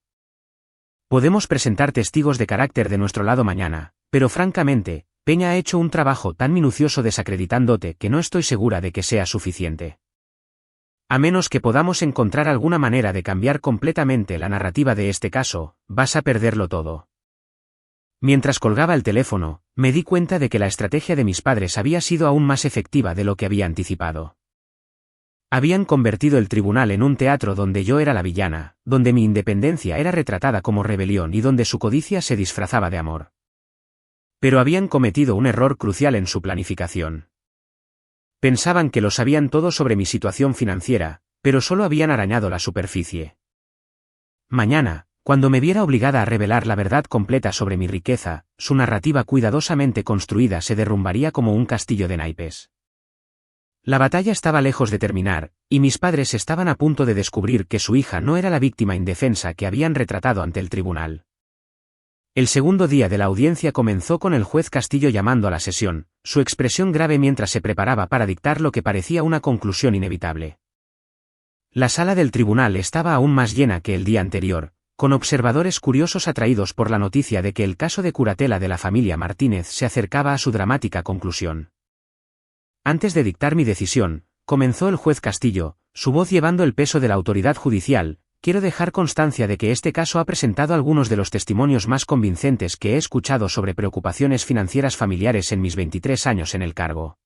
Podemos presentar testigos de carácter de nuestro lado mañana, pero francamente, Peña ha hecho un trabajo tan minucioso desacreditándote que no estoy segura de que sea suficiente. A menos que podamos encontrar alguna manera de cambiar completamente la narrativa de este caso, vas a perderlo todo. Mientras colgaba el teléfono, me di cuenta de que la estrategia de mis padres había sido aún más efectiva de lo que había anticipado. Habían convertido el tribunal en un teatro donde yo era la villana, donde mi independencia era retratada como rebelión y donde su codicia se disfrazaba de amor. Pero habían cometido un error crucial en su planificación. Pensaban que lo sabían todo sobre mi situación financiera, pero solo habían arañado la superficie. Mañana, cuando me viera obligada a revelar la verdad completa sobre mi riqueza, su narrativa cuidadosamente construida se derrumbaría como un castillo de naipes. La batalla estaba lejos de terminar, y mis padres estaban a punto de descubrir que su hija no era la víctima indefensa que habían retratado ante el tribunal. El segundo día de la audiencia comenzó con el juez Castillo llamando a la sesión, su expresión grave mientras se preparaba para dictar lo que parecía una conclusión inevitable. La sala del tribunal estaba aún más llena que el día anterior, con observadores curiosos atraídos por la noticia de que el caso de curatela de la familia Martínez se acercaba a su dramática conclusión. Antes de dictar mi decisión, comenzó el juez Castillo, su voz llevando el peso de la autoridad judicial. Quiero dejar constancia de que este caso ha presentado algunos de los testimonios más convincentes que he escuchado sobre preocupaciones financieras familiares en mis 23 años en el cargo.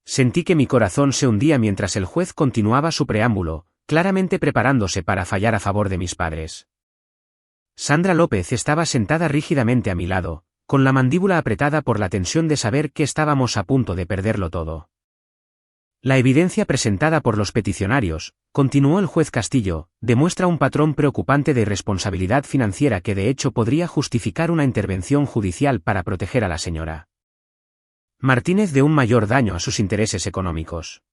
Sentí que mi corazón se hundía mientras el juez continuaba su preámbulo, claramente preparándose para fallar a favor de mis padres. Sandra López estaba sentada rígidamente a mi lado, con la mandíbula apretada por la tensión de saber que estábamos a punto de perderlo todo. La evidencia presentada por los peticionarios, continuó el juez Castillo, demuestra un patrón preocupante de irresponsabilidad financiera que de hecho podría justificar una intervención judicial para proteger a la señora Martínez de un mayor daño a sus intereses económicos.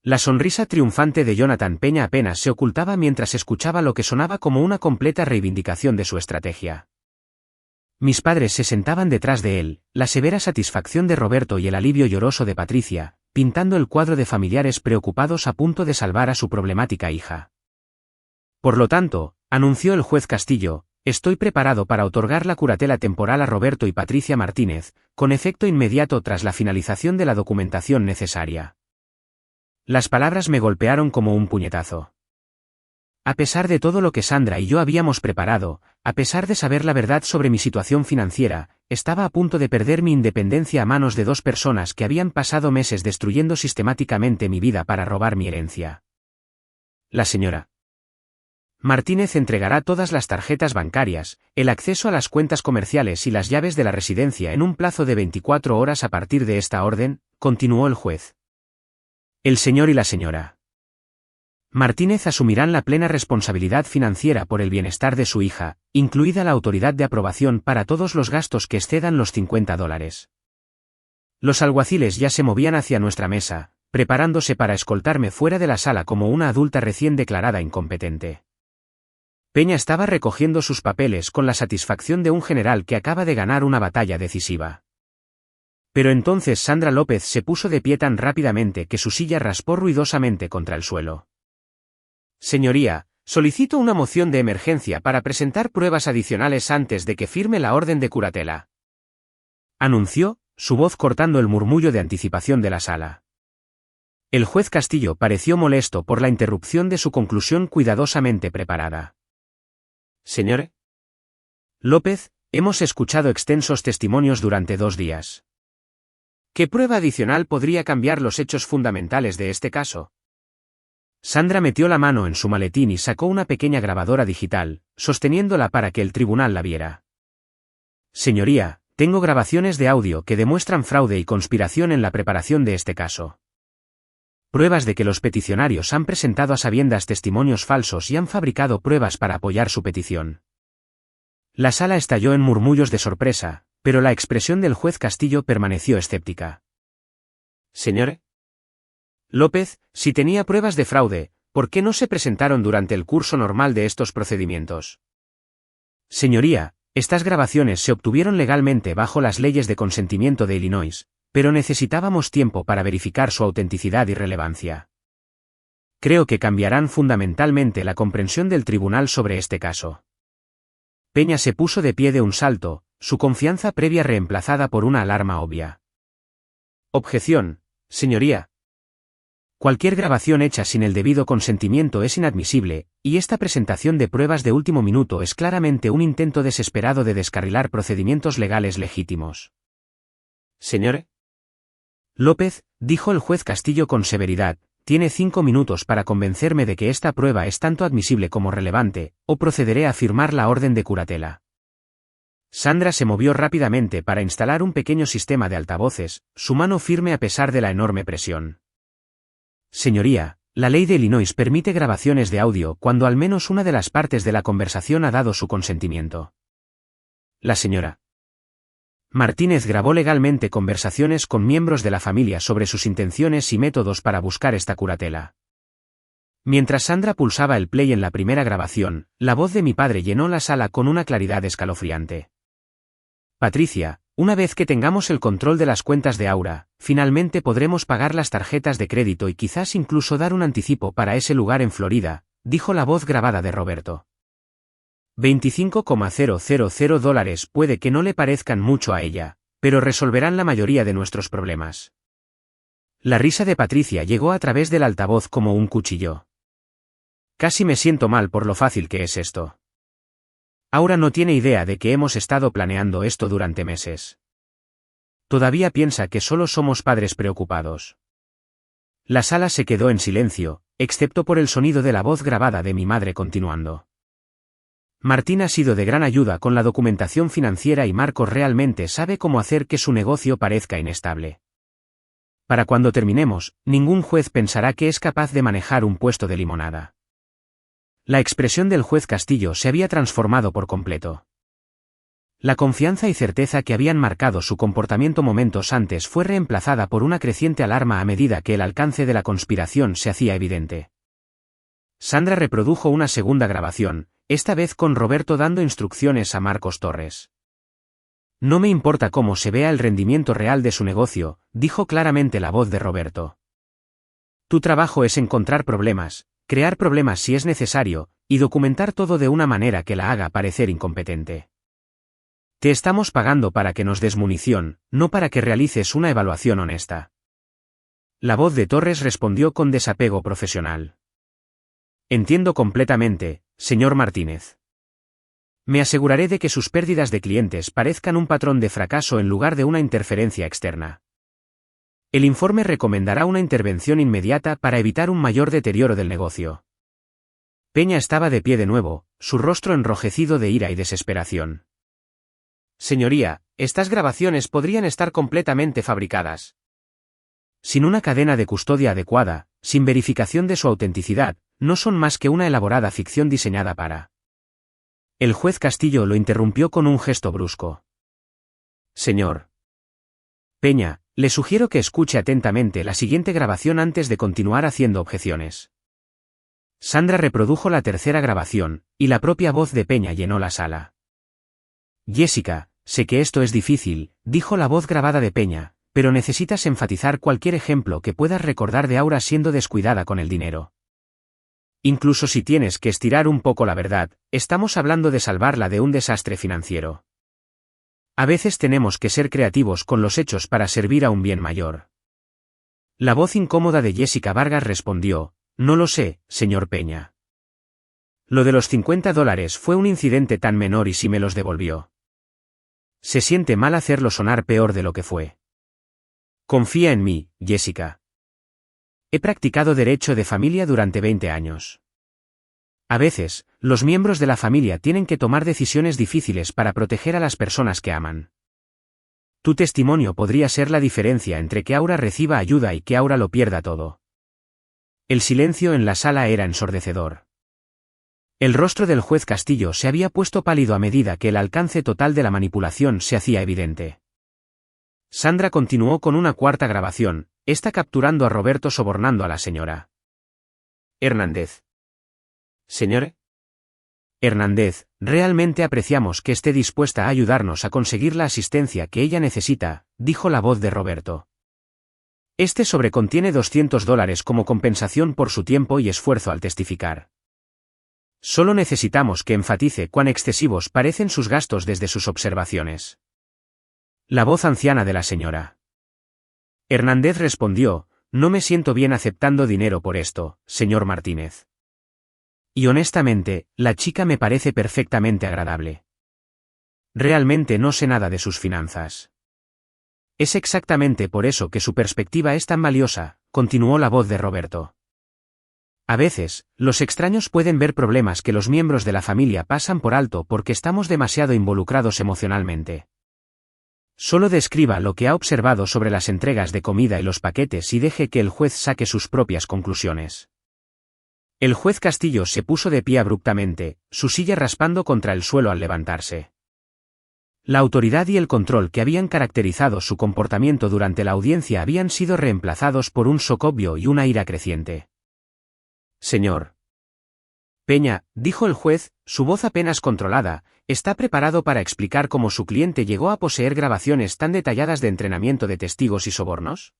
La sonrisa triunfante de Jonathan Peña apenas se ocultaba mientras escuchaba lo que sonaba como una completa reivindicación de su estrategia. Mis padres se sentaban detrás de él, la severa satisfacción de Roberto y el alivio lloroso de Patricia, pintando el cuadro de familiares preocupados a punto de salvar a su problemática hija. Por lo tanto, anunció el juez Castillo, estoy preparado para otorgar la curatela temporal a Roberto y Patricia Martínez, con efecto inmediato tras la finalización de la documentación necesaria. Las palabras me golpearon como un puñetazo. A pesar de todo lo que Sandra y yo habíamos preparado, a pesar de saber la verdad sobre mi situación financiera, estaba a punto de perder mi independencia a manos de dos personas que habían pasado meses destruyendo sistemáticamente mi vida para robar mi herencia. La señora Martínez entregará todas las tarjetas bancarias, el acceso a las cuentas comerciales y las llaves de la residencia en un plazo de 24 horas a partir de esta orden, continuó el juez. El señor y la señora Martínez asumirán la plena responsabilidad financiera por el bienestar de su hija, incluida la autoridad de aprobación para todos los gastos que excedan los $50. Los alguaciles ya se movían hacia nuestra mesa, preparándose para escoltarme fuera de la sala como una adulta recién declarada incompetente. Peña estaba recogiendo sus papeles con la satisfacción de un general que acaba de ganar una batalla decisiva. Pero entonces Sandra López se puso de pie tan rápidamente que su silla raspó ruidosamente contra el suelo. Señoría, solicito una moción de emergencia para presentar pruebas adicionales antes de que firme la orden de curatela. Anunció, su voz cortando el murmullo de anticipación de la sala. El juez Castillo pareció molesto por la interrupción de su conclusión cuidadosamente preparada. Señor López, hemos escuchado extensos testimonios durante 2 días. ¿Qué prueba adicional podría cambiar los hechos fundamentales de este caso? Sandra metió la mano en su maletín y sacó una pequeña grabadora digital, sosteniéndola para que el tribunal la viera. Señoría, tengo grabaciones de audio que demuestran fraude y conspiración en la preparación de este caso. Pruebas de que los peticionarios han presentado a sabiendas testimonios falsos y han fabricado pruebas para apoyar su petición. La sala estalló en murmullos de sorpresa, pero la expresión del juez Castillo permaneció escéptica. Señor López, si tenía pruebas de fraude, ¿por qué no se presentaron durante el curso normal de estos procedimientos? Señoría, estas grabaciones se obtuvieron legalmente bajo las leyes de consentimiento de Illinois, pero necesitábamos tiempo para verificar su autenticidad y relevancia. Creo que cambiarán fundamentalmente la comprensión del tribunal sobre este caso. Peña se puso de pie de un salto, su confianza previa reemplazada por una alarma obvia. Objeción, señoría. Cualquier grabación hecha sin el debido consentimiento es inadmisible, y esta presentación de pruebas de último minuto es claramente un intento desesperado de descarrilar procedimientos legales legítimos. Señor López, dijo el juez Castillo con severidad, tiene 5 minutos para convencerme de que esta prueba es tanto admisible como relevante, o procederé a firmar la orden de curatela. Sandra se movió rápidamente para instalar un pequeño sistema de altavoces, su mano firme a pesar de la enorme presión. Señoría, la ley de Illinois permite grabaciones de audio cuando al menos una de las partes de la conversación ha dado su consentimiento. La señora Martínez grabó legalmente conversaciones con miembros de la familia sobre sus intenciones y métodos para buscar esta curatela. Mientras Sandra pulsaba el play en la primera grabación, la voz de mi padre llenó la sala con una claridad escalofriante. Patricia, una vez que tengamos el control de las cuentas de Aura, finalmente podremos pagar las tarjetas de crédito y quizás incluso dar un anticipo para ese lugar en Florida, dijo la voz grabada de Roberto. $25,000 puede que no le parezcan mucho a ella, pero resolverán la mayoría de nuestros problemas. La risa de Patricia llegó a través del altavoz como un cuchillo. Casi me siento mal por lo fácil que es esto. Aura no tiene idea de que hemos estado planeando esto durante meses. Todavía piensa que solo somos padres preocupados. La sala se quedó en silencio, excepto por el sonido de la voz grabada de mi madre continuando. Martín ha sido de gran ayuda con la documentación financiera y Marcos realmente sabe cómo hacer que su negocio parezca inestable. Para cuando terminemos, ningún juez pensará que es capaz de manejar un puesto de limonada. La expresión del juez Castillo se había transformado por completo. La confianza y certeza que habían marcado su comportamiento momentos antes fue reemplazada por una creciente alarma a medida que el alcance de la conspiración se hacía evidente. Sandra reprodujo una segunda grabación, esta vez con Roberto dando instrucciones a Marcos Torres. No me importa cómo se vea el rendimiento real de su negocio, dijo claramente la voz de Roberto. Tu trabajo es encontrar problemas, crear problemas si es necesario, y documentar todo de una manera que la haga parecer incompetente. Te estamos pagando para que nos des munición, no para que realices una evaluación honesta. La voz de Torres respondió con desapego profesional. Entiendo completamente, señor Martínez. Me aseguraré de que sus pérdidas de clientes parezcan un patrón de fracaso en lugar de una interferencia externa. El informe recomendará una intervención inmediata para evitar un mayor deterioro del negocio. Peña estaba de pie de nuevo, su rostro enrojecido de ira y desesperación. Señoría, estas grabaciones podrían estar completamente fabricadas. Sin una cadena de custodia adecuada, sin verificación de su autenticidad, no son más que una elaborada ficción diseñada para. El juez Castillo lo interrumpió con un gesto brusco. Señor Peña, le sugiero que escuche atentamente la siguiente grabación antes de continuar haciendo objeciones. Sandra reprodujo la tercera grabación, y la propia voz de Peña llenó la sala. Jessica, sé que esto es difícil, dijo la voz grabada de Peña, pero necesitas enfatizar cualquier ejemplo que puedas recordar de Aura siendo descuidada con el dinero. Incluso si tienes que estirar un poco la verdad, estamos hablando de salvarla de un desastre financiero. A veces tenemos que ser creativos con los hechos para servir a un bien mayor. La voz incómoda de Jessica Vargas respondió, no lo sé, señor Peña. Lo de los $50 fue un incidente tan menor y si me los devolvió. Se siente mal hacerlo sonar peor de lo que fue. Confía en mí, Jessica. He practicado derecho de familia durante 20 años. A veces, los miembros de la familia tienen que tomar decisiones difíciles para proteger a las personas que aman. Tu testimonio podría ser la diferencia entre que Aura reciba ayuda y que Aura lo pierda todo. El silencio en la sala era ensordecedor. El rostro del juez Castillo se había puesto pálido a medida que el alcance total de la manipulación se hacía evidente. Sandra continuó con una cuarta grabación, esta capturando a Roberto sobornando a la señora Hernández. Señor Hernández, realmente apreciamos que esté dispuesta a ayudarnos a conseguir la asistencia que ella necesita, dijo la voz de Roberto. Este sobre contiene $200 como compensación por su tiempo y esfuerzo al testificar. Solo necesitamos que enfatice cuán excesivos parecen sus gastos desde sus observaciones. La voz anciana de la señora Hernández respondió: no me siento bien aceptando dinero por esto, señor Martínez. Y honestamente, la chica me parece perfectamente agradable. Realmente no sé nada de sus finanzas. Es exactamente por eso que su perspectiva es tan valiosa, continuó la voz de Roberto. A veces, los extraños pueden ver problemas que los miembros de la familia pasan por alto porque estamos demasiado involucrados emocionalmente. Solo describa lo que ha observado sobre las entregas de comida y los paquetes y deje que el juez saque sus propias conclusiones. El juez Castillo se puso de pie abruptamente, su silla raspando contra el suelo al levantarse. La autoridad y el control que habían caracterizado su comportamiento durante la audiencia habían sido reemplazados por un shock obvio y una ira creciente. Señor Peña, dijo el juez, su voz apenas controlada, ¿está preparado para explicar cómo su cliente llegó a poseer grabaciones tan detalladas de entrenamiento de testigos y sobornos?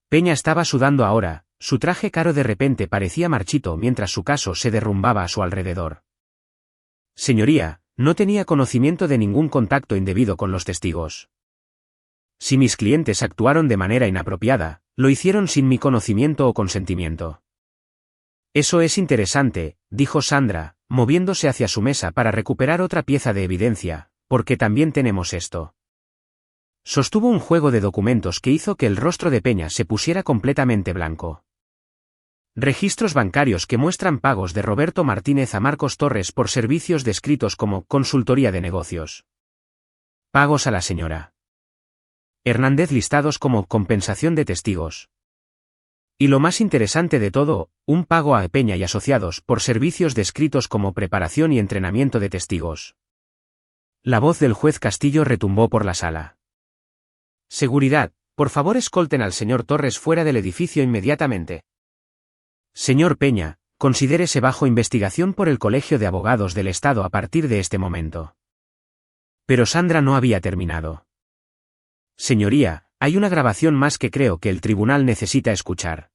Peña estaba sudando ahora, su traje caro de repente parecía marchito mientras su caso se derrumbaba a su alrededor. Señoría, no tenía conocimiento de ningún contacto indebido con los testigos. Si mis clientes actuaron de manera inapropiada, lo hicieron sin mi conocimiento o consentimiento. Eso es interesante, dijo Sandra, moviéndose hacia su mesa para recuperar otra pieza de evidencia, porque también tenemos esto. Sostuvo un juego de documentos que hizo que el rostro de Peña se pusiera completamente blanco. Registros bancarios que muestran pagos de Roberto Martínez a Marcos Torres por servicios descritos como consultoría de negocios. Pagos a la señora Hernández listados como compensación de testigos. Y lo más interesante de todo, un pago a Peña y asociados por servicios descritos como preparación y entrenamiento de testigos. La voz del juez Castillo retumbó por la sala. Seguridad, por favor escolten al señor Torres fuera del edificio inmediatamente. Señor Peña, considérese bajo investigación por el Colegio de Abogados del Estado a partir de este momento. Pero Sandra no había terminado. Señoría, hay una grabación más que creo que el tribunal necesita escuchar.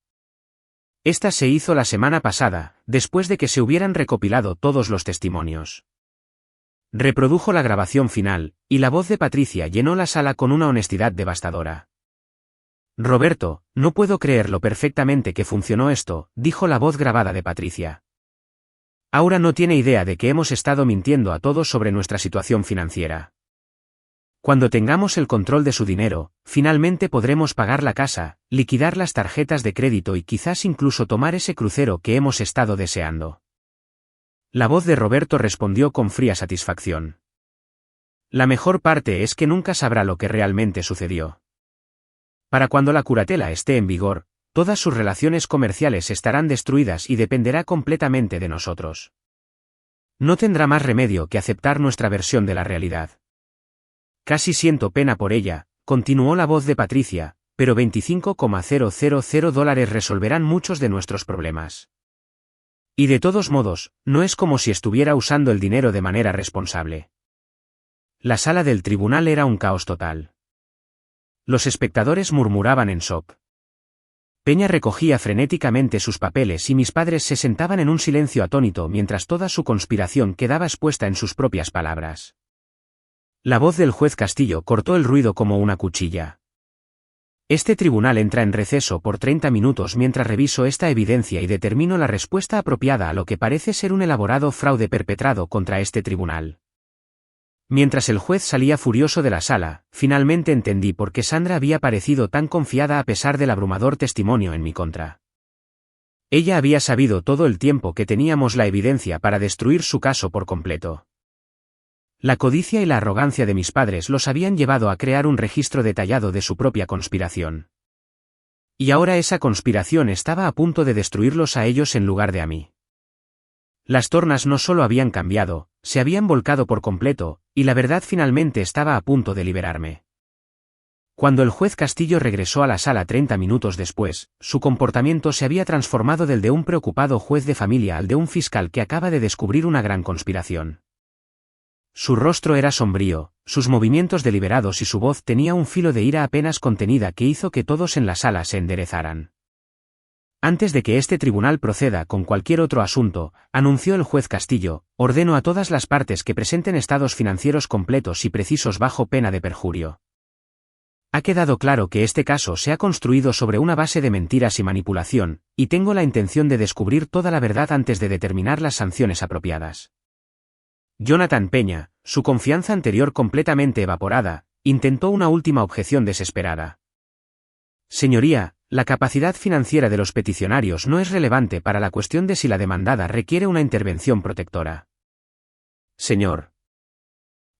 Esta se hizo la semana pasada, después de que se hubieran recopilado todos los testimonios. Reprodujo la grabación final, y la voz de Patricia llenó la sala con una honestidad devastadora. Roberto, no puedo creer lo perfectamente que funcionó esto, dijo la voz grabada de Patricia. Aura no tiene idea de que hemos estado mintiendo a todos sobre nuestra situación financiera. Cuando tengamos el control de su dinero, finalmente podremos pagar la casa, liquidar las tarjetas de crédito y quizás incluso tomar ese crucero que hemos estado deseando. La voz de Roberto respondió con fría satisfacción. La mejor parte es que nunca sabrá lo que realmente sucedió. Para cuando la curatela esté en vigor, todas sus relaciones comerciales estarán destruidas y dependerá completamente de nosotros. No tendrá más remedio que aceptar nuestra versión de la realidad. Casi siento pena por ella, continuó la voz de Patricia, pero $25,000 resolverán muchos de nuestros problemas. Y de todos modos, no es como si estuviera usando el dinero de manera responsable. La sala del tribunal era un caos total. Los espectadores murmuraban en shock. Peña recogía frenéticamente sus papeles y mis padres se sentaban en un silencio atónito mientras toda su conspiración quedaba expuesta en sus propias palabras. La voz del juez Castillo cortó el ruido como una cuchilla. Este tribunal entra en receso por 30 minutos mientras reviso esta evidencia y determino la respuesta apropiada a lo que parece ser un elaborado fraude perpetrado contra este tribunal. Mientras el juez salía furioso de la sala, finalmente entendí por qué Sandra había parecido tan confiada a pesar del abrumador testimonio en mi contra. Ella había sabido todo el tiempo que teníamos la evidencia para destruir su caso por completo. La codicia y la arrogancia de mis padres los habían llevado a crear un registro detallado de su propia conspiración. Y ahora esa conspiración estaba a punto de destruirlos a ellos en lugar de a mí. Las tornas no solo habían cambiado, se habían volcado por completo, y la verdad finalmente estaba a punto de liberarme. Cuando el juez Castillo regresó a la sala 30 minutos después, su comportamiento se había transformado del de un preocupado juez de familia al de un fiscal que acaba de descubrir una gran conspiración. Su rostro era sombrío, sus movimientos deliberados y su voz tenía un filo de ira apenas contenida que hizo que todos en la sala se enderezaran. Antes de que este tribunal proceda con cualquier otro asunto, anunció el juez Castillo, ordeno a todas las partes que presenten estados financieros completos y precisos bajo pena de perjurio. Ha quedado claro que este caso se ha construido sobre una base de mentiras y manipulación, y tengo la intención de descubrir toda la verdad antes de determinar las sanciones apropiadas. Jonathan Peña, su confianza anterior completamente evaporada, intentó una última objeción desesperada. Señoría, la capacidad financiera de los peticionarios no es relevante para la cuestión de si la demandada requiere una intervención protectora. Señor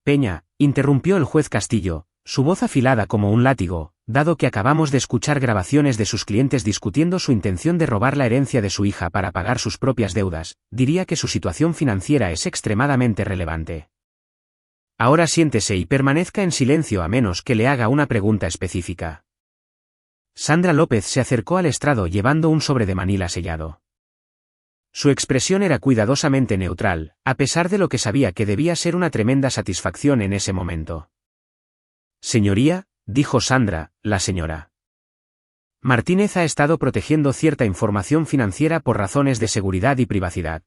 Peña, interrumpió el juez Castillo, su voz afilada como un látigo, dado que acabamos de escuchar grabaciones de sus clientes discutiendo su intención de robar la herencia de su hija para pagar sus propias deudas, diría que su situación financiera es extremadamente relevante. Ahora siéntese y permanezca en silencio a menos que le haga una pregunta específica. Sandra López se acercó al estrado llevando un sobre de manila sellado. Su expresión era cuidadosamente neutral, a pesar de lo que sabía que debía ser una tremenda satisfacción en ese momento. Señoría, dijo Sandra, la señora Martínez ha estado protegiendo cierta información financiera por razones de seguridad y privacidad.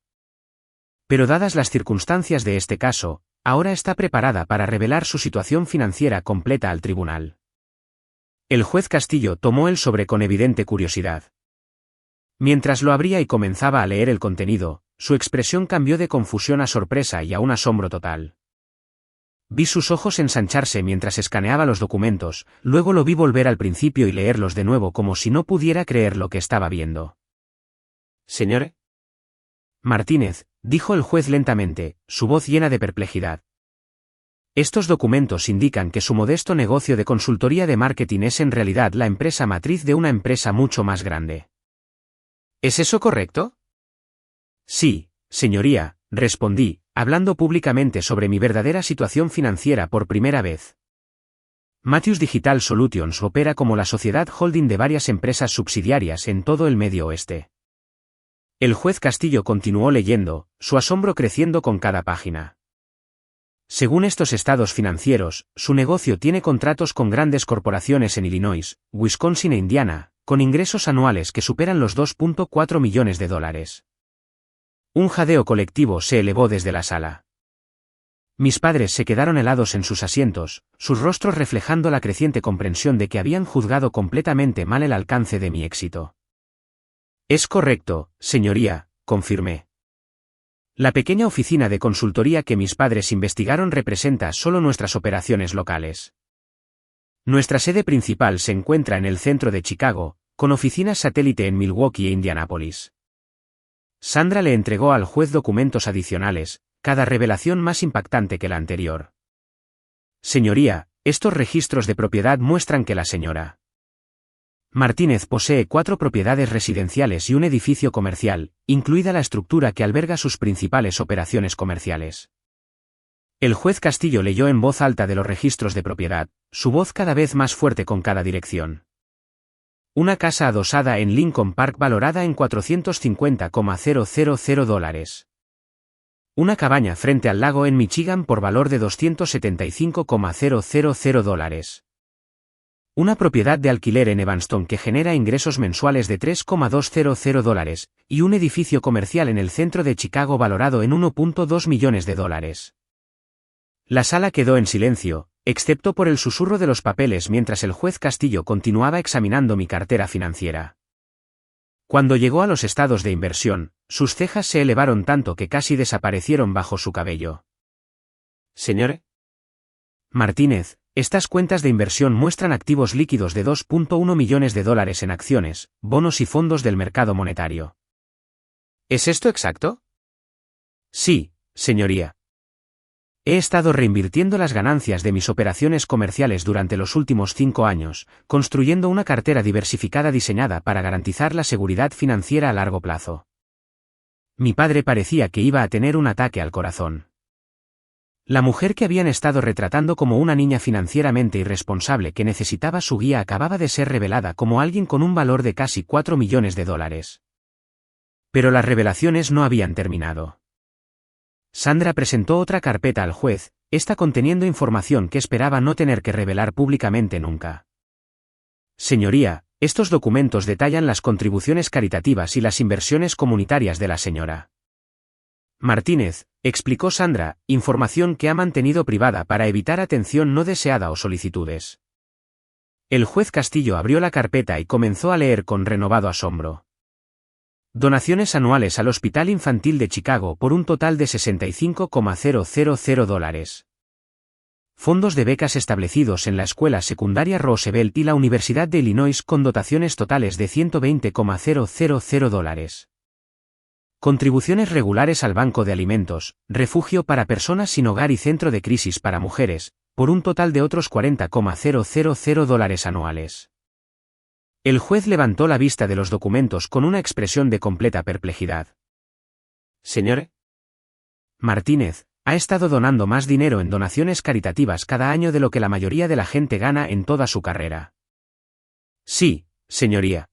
Pero dadas las circunstancias de este caso, ahora está preparada para revelar su situación financiera completa al tribunal. El juez Castillo tomó el sobre con evidente curiosidad. Mientras lo abría y comenzaba a leer el contenido, su expresión cambió de confusión a sorpresa y a un asombro total. Vi sus ojos ensancharse mientras escaneaba los documentos, luego lo vi volver al principio y leerlos de nuevo como si no pudiera creer lo que estaba viendo. Señor Martínez, dijo el juez lentamente, su voz llena de perplejidad. Estos documentos indican que su modesto negocio de consultoría de marketing es en realidad la empresa matriz de una empresa mucho más grande. ¿Es eso correcto? Sí, señoría, respondí, hablando públicamente sobre mi verdadera situación financiera por primera vez. Matthews Digital Solutions opera como la sociedad holding de varias empresas subsidiarias en todo el Medio Oeste. El juez Castillo continuó leyendo, su asombro creciendo con cada página. Según estos estados financieros, su negocio tiene contratos con grandes corporaciones en Illinois, Wisconsin e Indiana, con ingresos anuales que superan los $2.4 millones. Un jadeo colectivo se elevó desde la sala. Mis padres se quedaron helados en sus asientos, sus rostros reflejando la creciente comprensión de que habían juzgado completamente mal el alcance de mi éxito. Es correcto, señoría, confirmé. La pequeña oficina de consultoría que mis padres investigaron representa solo nuestras operaciones locales. Nuestra sede principal se encuentra en el centro de Chicago, con oficinas satélite en Milwaukee e Indianápolis. Sandra le entregó al juez documentos adicionales, cada revelación más impactante que la anterior. Señoría, estos registros de propiedad muestran que la señora Martínez posee 4 propiedades residenciales y un edificio comercial, incluida la estructura que alberga sus principales operaciones comerciales. El juez Castillo leyó en voz alta de los registros de propiedad, su voz cada vez más fuerte con cada dirección. Una casa adosada en Lincoln Park valorada en $450,000. Una cabaña frente al lago en Michigan por valor de $275,000. Una propiedad de alquiler en Evanston que genera ingresos mensuales de $3,200, y un edificio comercial en el centro de Chicago valorado en $1.2 millones. La sala quedó en silencio, excepto por el susurro de los papeles mientras el juez Castillo continuaba examinando mi cartera financiera. Cuando llegó a los estados de inversión, sus cejas se elevaron tanto que casi desaparecieron bajo su cabello. Señor Martínez, estas cuentas de inversión muestran activos líquidos de $2.1 millones en acciones, bonos y fondos del mercado monetario. ¿Es esto exacto? Sí, señoría. He estado reinvirtiendo las ganancias de mis operaciones comerciales durante los últimos 5 años, construyendo una cartera diversificada diseñada para garantizar la seguridad financiera a largo plazo. Mi padre parecía que iba a tener un ataque al corazón. La mujer que habían estado retratando como una niña financieramente irresponsable que necesitaba su guía acababa de ser revelada como alguien con un valor de casi $4 millones. Pero las revelaciones no habían terminado. Sandra presentó otra carpeta al juez, esta conteniendo información que esperaba no tener que revelar públicamente nunca. Señoría, estos documentos detallan las contribuciones caritativas y las inversiones comunitarias de la señora Martínez, explicó Sandra, información que ha mantenido privada para evitar atención no deseada o solicitudes. El juez Castillo abrió la carpeta y comenzó a leer con renovado asombro. Donaciones anuales al Hospital Infantil de Chicago por un total de $65,000. Fondos de becas establecidos en la Escuela Secundaria Roosevelt y la Universidad de Illinois con dotaciones totales de $120,000. Contribuciones regulares al Banco de Alimentos, Refugio para Personas sin Hogar y Centro de Crisis para Mujeres, por un total de otros $40,000 anuales. El juez levantó la vista de los documentos con una expresión de completa perplejidad. Señor Martínez ha estado donando más dinero en donaciones caritativas cada año de lo que la mayoría de la gente gana en toda su carrera. Sí, señoría.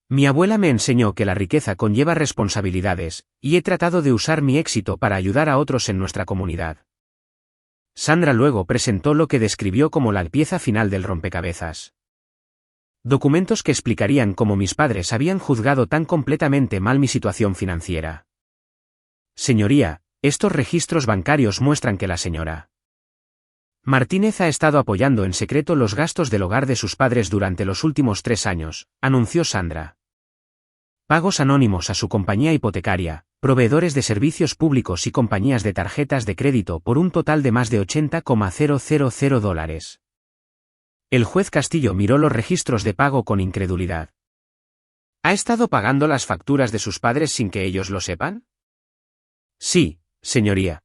Mi abuela me enseñó que la riqueza conlleva responsabilidades, y he tratado de usar mi éxito para ayudar a otros en nuestra comunidad. Sandra luego presentó lo que describió como la pieza final del rompecabezas. Documentos que explicarían cómo mis padres habían juzgado tan completamente mal mi situación financiera. Señoría, estos registros bancarios muestran que la señora Martínez ha estado apoyando en secreto los gastos del hogar de sus padres durante los últimos 3 años, anunció Sandra. Pagos anónimos a su compañía hipotecaria, proveedores de servicios públicos y compañías de tarjetas de crédito por un total de más de $80,000. El juez Castillo miró los registros de pago con incredulidad. ¿Ha estado pagando las facturas de sus padres sin que ellos lo sepan? Sí, señoría.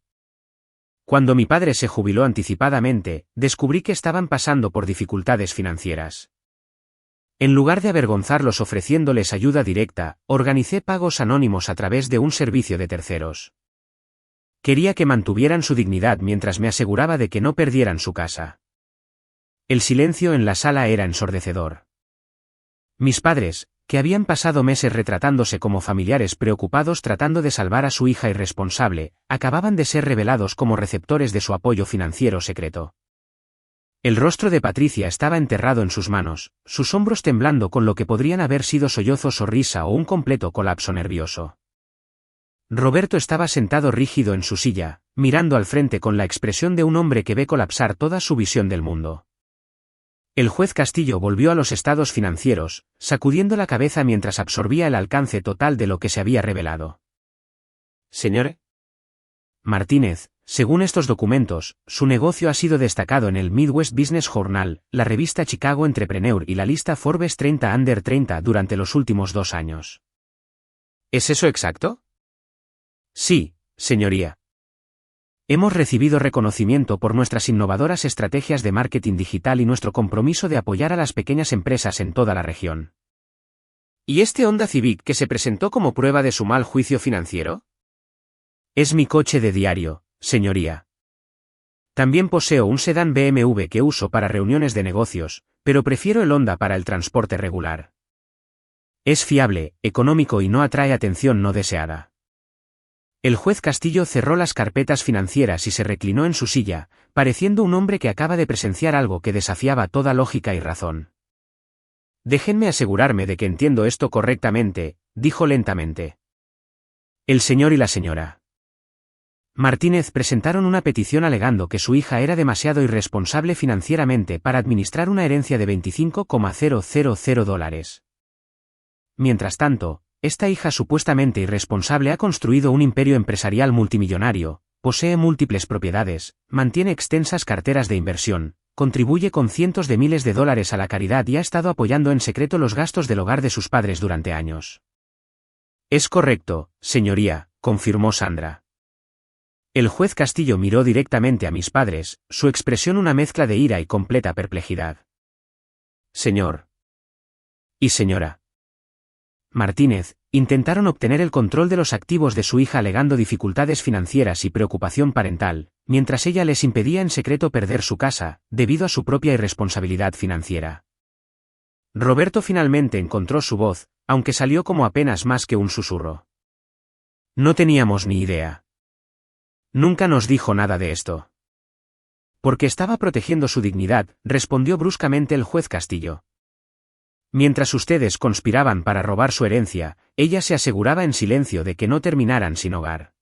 Cuando mi padre se jubiló anticipadamente, descubrí que estaban pasando por dificultades financieras. En lugar de avergonzarlos ofreciéndoles ayuda directa, organicé pagos anónimos a través de un servicio de terceros. Quería que mantuvieran su dignidad mientras me aseguraba de que no perdieran su casa. El silencio en la sala era ensordecedor. Mis padres, que habían pasado meses retratándose como familiares preocupados tratando de salvar a su hija irresponsable, acababan de ser revelados como receptores de su apoyo financiero secreto. El rostro de Patricia estaba enterrado en sus manos, sus hombros temblando con lo que podrían haber sido sollozos o risa o un completo colapso nervioso. Roberto estaba sentado rígido en su silla, mirando al frente con la expresión de un hombre que ve colapsar toda su visión del mundo. El juez Castillo volvió a los estados financieros, sacudiendo la cabeza mientras absorbía el alcance total de lo que se había revelado. Señor Martínez, según estos documentos, su negocio ha sido destacado en el Midwest Business Journal, la revista Chicago Entrepreneur y la lista Forbes 30 Under 30 durante los últimos 2 años. ¿Es eso exacto? Sí, señoría. Hemos recibido reconocimiento por nuestras innovadoras estrategias de marketing digital y nuestro compromiso de apoyar a las pequeñas empresas en toda la región. ¿Y este Honda Civic que se presentó como prueba de su mal juicio financiero? Es mi coche de diario, señoría. También poseo un sedán BMW que uso para reuniones de negocios, pero prefiero el Honda para el transporte regular. Es fiable, económico y no atrae atención no deseada. El juez Castillo cerró las carpetas financieras y se reclinó en su silla, pareciendo un hombre que acaba de presenciar algo que desafiaba toda lógica y razón. Déjenme asegurarme de que entiendo esto correctamente, dijo lentamente. El señor y la señora Martínez presentaron una petición alegando que su hija era demasiado irresponsable financieramente para administrar una herencia de $25,000. Mientras tanto, esta hija supuestamente irresponsable ha construido un imperio empresarial multimillonario, posee múltiples propiedades, mantiene extensas carteras de inversión, contribuye con cientos de miles de dólares a la caridad y ha estado apoyando en secreto los gastos del hogar de sus padres durante años. Es correcto, señoría, confirmó Sandra. El juez Castillo miró directamente a mis padres, su expresión una mezcla de ira y completa perplejidad. Señor. Y señora Martínez, intentaron obtener el control de los activos de su hija alegando dificultades financieras y preocupación parental, mientras ella les impedía en secreto perder su casa, debido a su propia irresponsabilidad financiera. Roberto finalmente encontró su voz, aunque salió como apenas más que un susurro. No teníamos ni idea. Nunca nos dijo nada de esto. Porque estaba protegiendo su dignidad, respondió bruscamente el juez Castillo. Mientras ustedes conspiraban para robar su herencia, ella se aseguraba en silencio de que no terminaran sin hogar.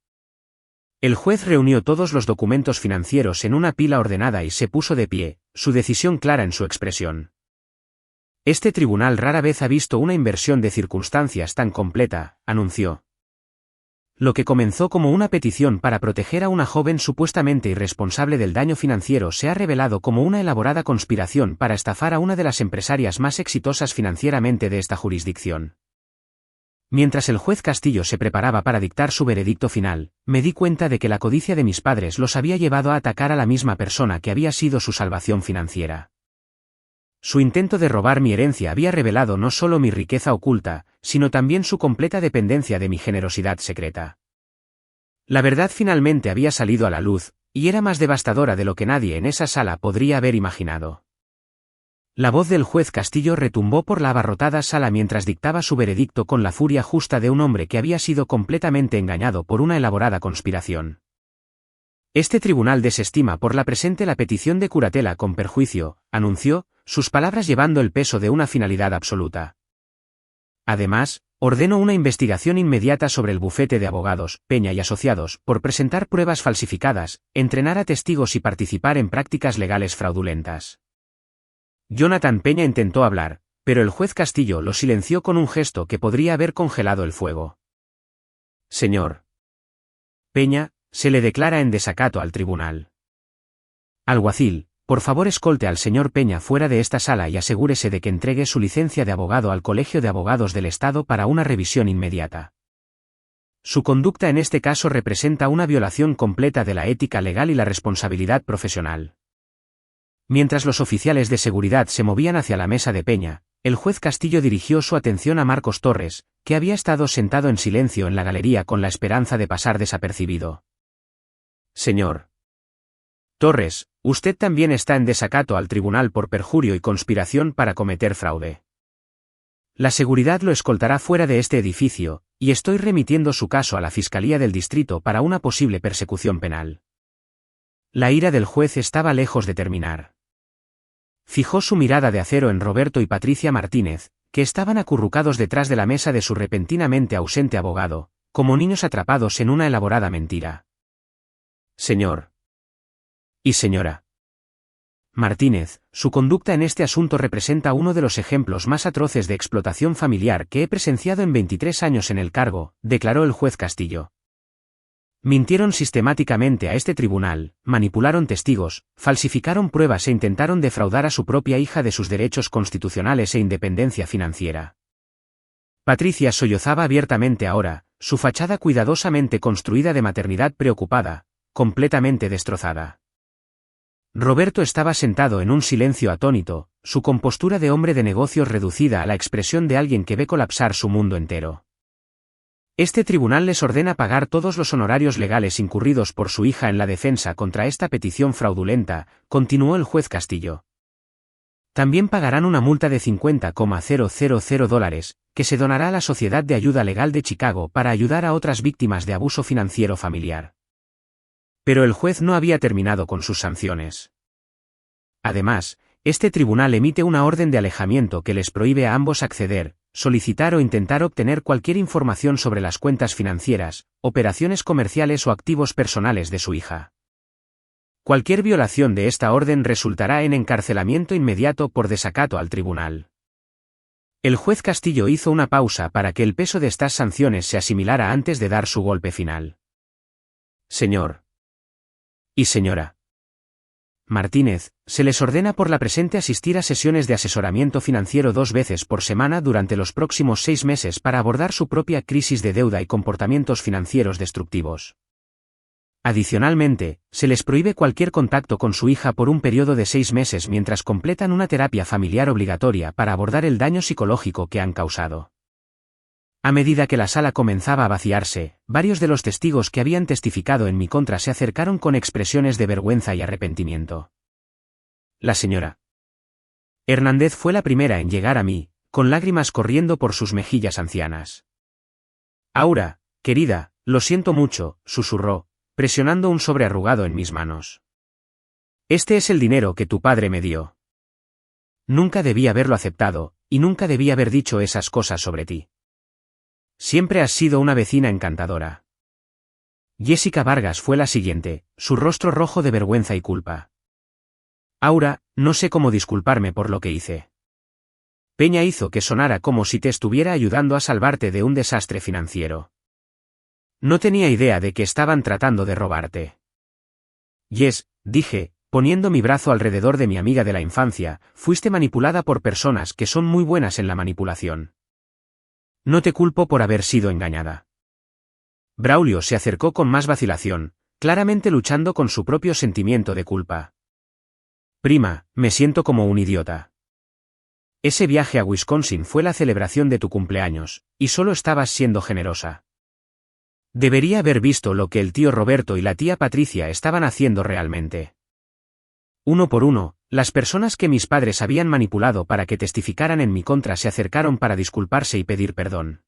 El juez reunió todos los documentos financieros en una pila ordenada y se puso de pie, su decisión clara en su expresión. Este tribunal rara vez ha visto una inversión de circunstancias tan completa, anunció. Lo que comenzó como una petición para proteger a una joven supuestamente irresponsable del daño financiero se ha revelado como una elaborada conspiración para estafar a una de las empresarias más exitosas financieramente de esta jurisdicción. Mientras el juez Castillo se preparaba para dictar su veredicto final, me di cuenta de que la codicia de mis padres los había llevado a atacar a la misma persona que había sido su salvación financiera. Su intento de robar mi herencia había revelado no solo mi riqueza oculta, sino también su completa dependencia de mi generosidad secreta. La verdad finalmente había salido a la luz, y era más devastadora de lo que nadie en esa sala podría haber imaginado. La voz del juez Castillo retumbó por la abarrotada sala mientras dictaba su veredicto con la furia justa de un hombre que había sido completamente engañado por una elaborada conspiración. Este tribunal desestima por la presente la petición de curatela con perjuicio, anunció, sus palabras llevando el peso de una finalidad absoluta. Además, ordeno una investigación inmediata sobre el bufete de abogados, Peña y Asociados, por presentar pruebas falsificadas, entrenar a testigos y participar en prácticas legales fraudulentas. Jonathan Peña intentó hablar, pero el juez Castillo lo silenció con un gesto que podría haber congelado el fuego. Señor Peña, se le declara en desacato al tribunal. Alguacil, por favor escolte al señor Peña fuera de esta sala y asegúrese de que entregue su licencia de abogado al Colegio de Abogados del Estado para una revisión inmediata. Su conducta en este caso representa una violación completa de la ética legal y la responsabilidad profesional. Mientras los oficiales de seguridad se movían hacia la mesa de Peña, el juez Castillo dirigió su atención a Marcos Torres, que había estado sentado en silencio en la galería con la esperanza de pasar desapercibido. Señor Torres, usted también está en desacato al tribunal por perjurio y conspiración para cometer fraude. La seguridad lo escoltará fuera de este edificio, y estoy remitiendo su caso a la Fiscalía del Distrito para una posible persecución penal. La ira del juez estaba lejos de terminar. Fijó su mirada de acero en Roberto y Patricia Martínez, que estaban acurrucados detrás de la mesa de su repentinamente ausente abogado, como niños atrapados en una elaborada mentira. Señor y señora Martínez, su conducta en este asunto representa uno de los ejemplos más atroces de explotación familiar que he presenciado en 23 años en el cargo, declaró el juez Castillo. Mintieron sistemáticamente a este tribunal, manipularon testigos, falsificaron pruebas e intentaron defraudar a su propia hija de sus derechos constitucionales e independencia financiera. Patricia sollozaba abiertamente ahora, su fachada cuidadosamente construida de maternidad preocupada, completamente destrozada. Roberto estaba sentado en un silencio atónito, su compostura de hombre de negocios reducida a la expresión de alguien que ve colapsar su mundo entero. Este tribunal les ordena pagar todos los honorarios legales incurridos por su hija en la defensa contra esta petición fraudulenta, continuó el juez Castillo. También pagarán una multa de $50,000, que se donará a la Sociedad de Ayuda Legal de Chicago para ayudar a otras víctimas de abuso financiero familiar. Pero el juez no había terminado con sus sanciones. Además, este tribunal emite una orden de alejamiento que les prohíbe a ambos acceder, solicitar o intentar obtener cualquier información sobre las cuentas financieras, operaciones comerciales o activos personales de su hija. Cualquier violación de esta orden resultará en encarcelamiento inmediato por desacato al tribunal. El juez Castillo hizo una pausa para que el peso de estas sanciones se asimilara antes de dar su golpe final. Señor y señora Martínez, se les ordena por la presente asistir a sesiones de asesoramiento financiero 2 veces por semana durante los próximos 6 meses para abordar su propia crisis de deuda y comportamientos financieros destructivos. Adicionalmente, se les prohíbe cualquier contacto con su hija por un periodo de 6 meses mientras completan una terapia familiar obligatoria para abordar el daño psicológico que han causado. A medida que la sala comenzaba a vaciarse, varios de los testigos que habían testificado en mi contra se acercaron con expresiones de vergüenza y arrepentimiento. La señora Hernández fue la primera en llegar a mí, con lágrimas corriendo por sus mejillas ancianas. Aura, querida, lo siento mucho, susurró, presionando un sobre arrugado en mis manos. Este es el dinero que tu padre me dio. Nunca debí haberlo aceptado, y nunca debí haber dicho esas cosas sobre ti. Siempre has sido una vecina encantadora. Jessica Vargas fue la siguiente, su rostro rojo de vergüenza y culpa. Aura, no sé cómo disculparme por lo que hice. Peña hizo que sonara como si te estuviera ayudando a salvarte de un desastre financiero. No tenía idea de que estaban tratando de robarte. Yes, dije, poniendo mi brazo alrededor de mi amiga de la infancia, fuiste manipulada por personas que son muy buenas en la manipulación. No te culpo por haber sido engañada. Braulio se acercó con más vacilación, claramente luchando con su propio sentimiento de culpa. Prima, me siento como un idiota. Ese viaje a Wisconsin fue la celebración de tu cumpleaños, y solo estabas siendo generosa. Debería haber visto lo que el tío Roberto y la tía Patricia estaban haciendo realmente. Uno por uno, las personas que mis padres habían manipulado para que testificaran en mi contra se acercaron para disculparse y pedir perdón.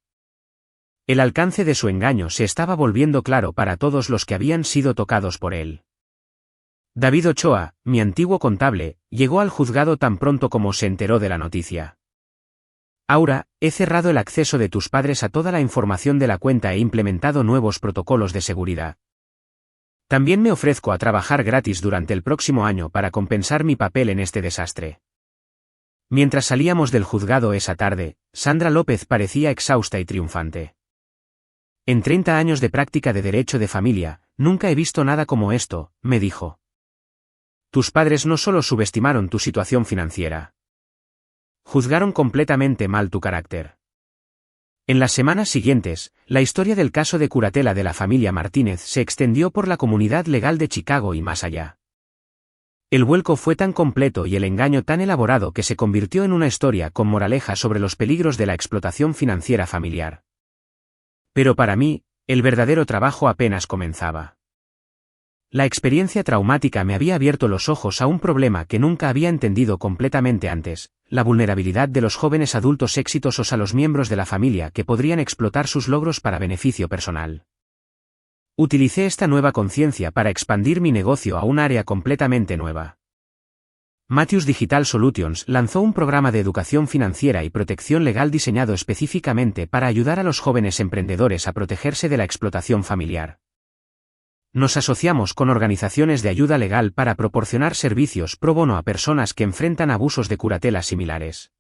El alcance de su engaño se estaba volviendo claro para todos los que habían sido tocados por él. David Ochoa, mi antiguo contable, llegó al juzgado tan pronto como se enteró de la noticia. Aura, he cerrado el acceso de tus padres a toda la información de la cuenta e implementado nuevos protocolos de seguridad. También me ofrezco a trabajar gratis durante el próximo año para compensar mi papel en este desastre. Mientras salíamos del juzgado esa tarde, Sandra López parecía exhausta y triunfante. En 30 años de práctica de derecho de familia, nunca he visto nada como esto, me dijo. Tus padres no solo subestimaron tu situación financiera. Juzgaron completamente mal tu carácter. En las semanas siguientes, la historia del caso de curatela de la familia Martínez se extendió por la comunidad legal de Chicago y más allá. El vuelco fue tan completo y el engaño tan elaborado que se convirtió en una historia con moraleja sobre los peligros de la explotación financiera familiar. Pero para mí, el verdadero trabajo apenas comenzaba. La experiencia traumática me había abierto los ojos a un problema que nunca había entendido completamente antes, la vulnerabilidad de los jóvenes adultos exitosos a los miembros de la familia que podrían explotar sus logros para beneficio personal. Utilicé esta nueva conciencia para expandir mi negocio a un área completamente nueva. Matthews Digital Solutions lanzó un programa de educación financiera y protección legal diseñado específicamente para ayudar a los jóvenes emprendedores a protegerse de la explotación familiar. Nos asociamos con organizaciones de ayuda legal para proporcionar servicios pro bono a personas que enfrentan abusos de curatela similares.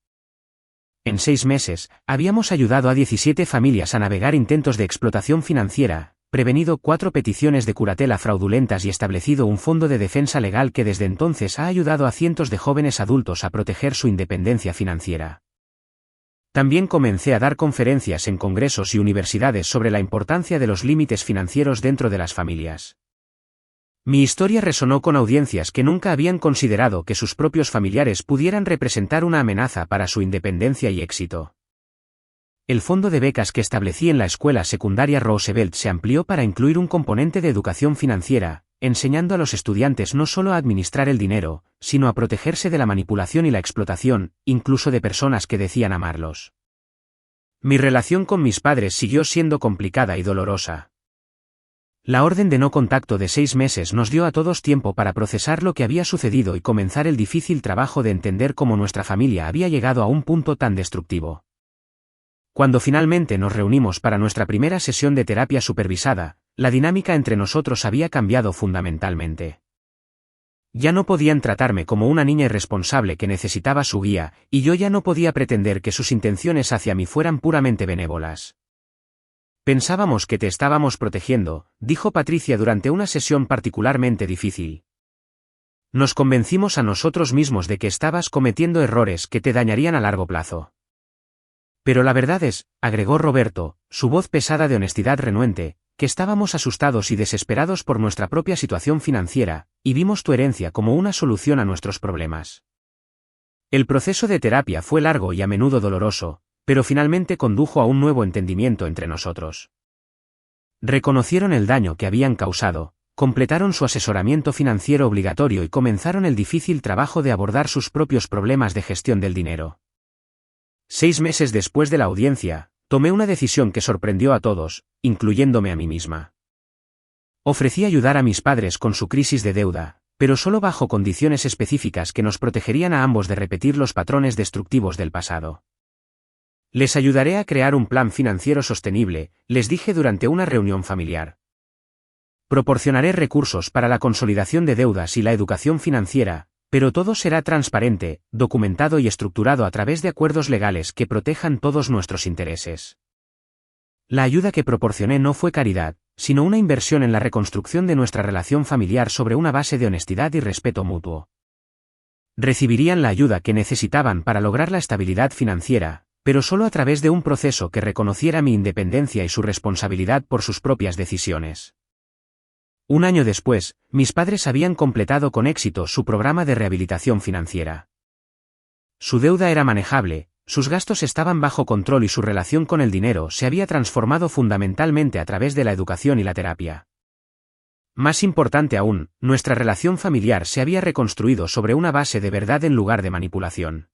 En 6 meses, habíamos ayudado a 17 familias a navegar intentos de explotación financiera, prevenido 4 peticiones de curatela fraudulentas y establecido un fondo de defensa legal que desde entonces ha ayudado a cientos de jóvenes adultos a proteger su independencia financiera. También comencé a dar conferencias en congresos y universidades sobre la importancia de los límites financieros dentro de las familias. Mi historia resonó con audiencias que nunca habían considerado que sus propios familiares pudieran representar una amenaza para su independencia y éxito. El fondo de becas que establecí en la escuela secundaria Roosevelt se amplió para incluir un componente de educación financiera, enseñando a los estudiantes no solo a administrar el dinero, sino a protegerse de la manipulación y la explotación, incluso de personas que decían amarlos. Mi relación con mis padres siguió siendo complicada y dolorosa. La orden de no contacto de 6 meses nos dio a todos tiempo para procesar lo que había sucedido y comenzar el difícil trabajo de entender cómo nuestra familia había llegado a un punto tan destructivo. Cuando finalmente nos reunimos para nuestra primera sesión de terapia supervisada, la dinámica entre nosotros había cambiado fundamentalmente. Ya no podían tratarme como una niña irresponsable que necesitaba su guía, y yo ya no podía pretender que sus intenciones hacia mí fueran puramente benévolas. Pensábamos que te estábamos protegiendo, dijo Patricia durante una sesión particularmente difícil. Nos convencimos a nosotros mismos de que estabas cometiendo errores que te dañarían a largo plazo. Pero la verdad es, agregó Roberto, su voz pesada de honestidad renuente, que estábamos asustados y desesperados por nuestra propia situación financiera, y vimos tu herencia como una solución a nuestros problemas. El proceso de terapia fue largo y a menudo doloroso, pero finalmente condujo a un nuevo entendimiento entre nosotros. Reconocieron el daño que habían causado, completaron su asesoramiento financiero obligatorio y comenzaron el difícil trabajo de abordar sus propios problemas de gestión del dinero. 6 meses después de la audiencia, tomé una decisión que sorprendió a todos, incluyéndome a mí misma. Ofrecí ayudar a mis padres con su crisis de deuda, pero solo bajo condiciones específicas que nos protegerían a ambos de repetir los patrones destructivos del pasado. Les ayudaré a crear un plan financiero sostenible, les dije durante una reunión familiar. Proporcionaré recursos para la consolidación de deudas y la educación financiera, pero todo será transparente, documentado y estructurado a través de acuerdos legales que protejan todos nuestros intereses. La ayuda que proporcioné no fue caridad, sino una inversión en la reconstrucción de nuestra relación familiar sobre una base de honestidad y respeto mutuo. Recibirían la ayuda que necesitaban para lograr la estabilidad financiera, pero solo a través de un proceso que reconociera mi independencia y su responsabilidad por sus propias decisiones. Un año después, mis padres habían completado con éxito su programa de rehabilitación financiera. Su deuda era manejable, sus gastos estaban bajo control y su relación con el dinero se había transformado fundamentalmente a través de la educación y la terapia. Más importante aún, nuestra relación familiar se había reconstruido sobre una base de verdad en lugar de manipulación.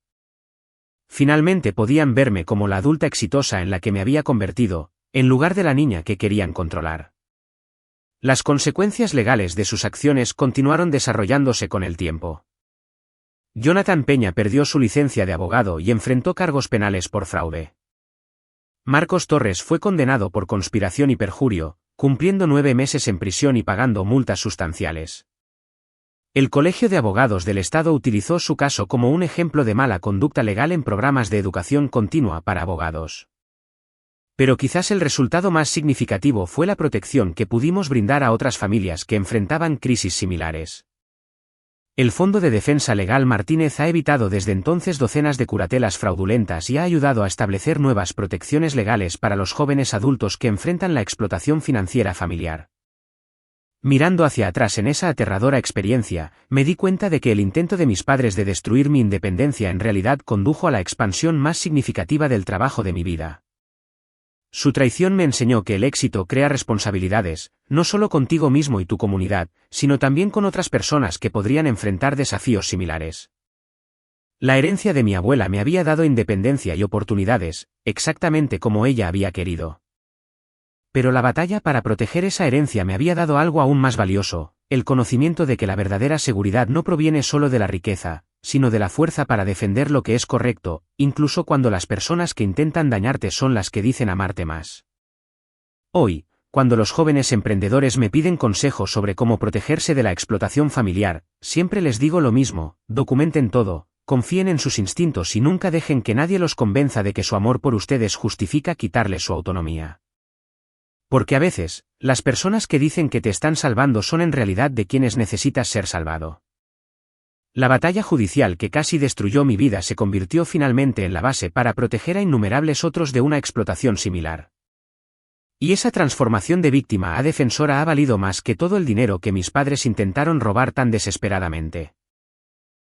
Finalmente podían verme como la adulta exitosa en la que me había convertido, en lugar de la niña que querían controlar. Las consecuencias legales de sus acciones continuaron desarrollándose con el tiempo. Jonathan Peña perdió su licencia de abogado y enfrentó cargos penales por fraude. Marcos Torres fue condenado por conspiración y perjurio, cumpliendo 9 meses en prisión y pagando multas sustanciales. El Colegio de Abogados del Estado utilizó su caso como un ejemplo de mala conducta legal en programas de educación continua para abogados. Pero quizás el resultado más significativo fue la protección que pudimos brindar a otras familias que enfrentaban crisis similares. El Fondo de Defensa Legal Martínez ha evitado desde entonces docenas de curatelas fraudulentas y ha ayudado a establecer nuevas protecciones legales para los jóvenes adultos que enfrentan la explotación financiera familiar. Mirando hacia atrás en esa aterradora experiencia, me di cuenta de que el intento de mis padres de destruir mi independencia en realidad condujo a la expansión más significativa del trabajo de mi vida. Su traición me enseñó que el éxito crea responsabilidades, no solo contigo mismo y tu comunidad, sino también con otras personas que podrían enfrentar desafíos similares. La herencia de mi abuela me había dado independencia y oportunidades, exactamente como ella había querido. Pero la batalla para proteger esa herencia me había dado algo aún más valioso, el conocimiento de que la verdadera seguridad no proviene solo de la riqueza, sino de la fuerza para defender lo que es correcto, incluso cuando las personas que intentan dañarte son las que dicen amarte más. Hoy, cuando los jóvenes emprendedores me piden consejos sobre cómo protegerse de la explotación familiar, siempre les digo lo mismo: documenten todo, confíen en sus instintos y nunca dejen que nadie los convenza de que su amor por ustedes justifica quitarles su autonomía. Porque a veces, las personas que dicen que te están salvando son en realidad de quienes necesitas ser salvado. La batalla judicial que casi destruyó mi vida se convirtió finalmente en la base para proteger a innumerables otros de una explotación similar. Y esa transformación de víctima a defensora ha valido más que todo el dinero que mis padres intentaron robar tan desesperadamente.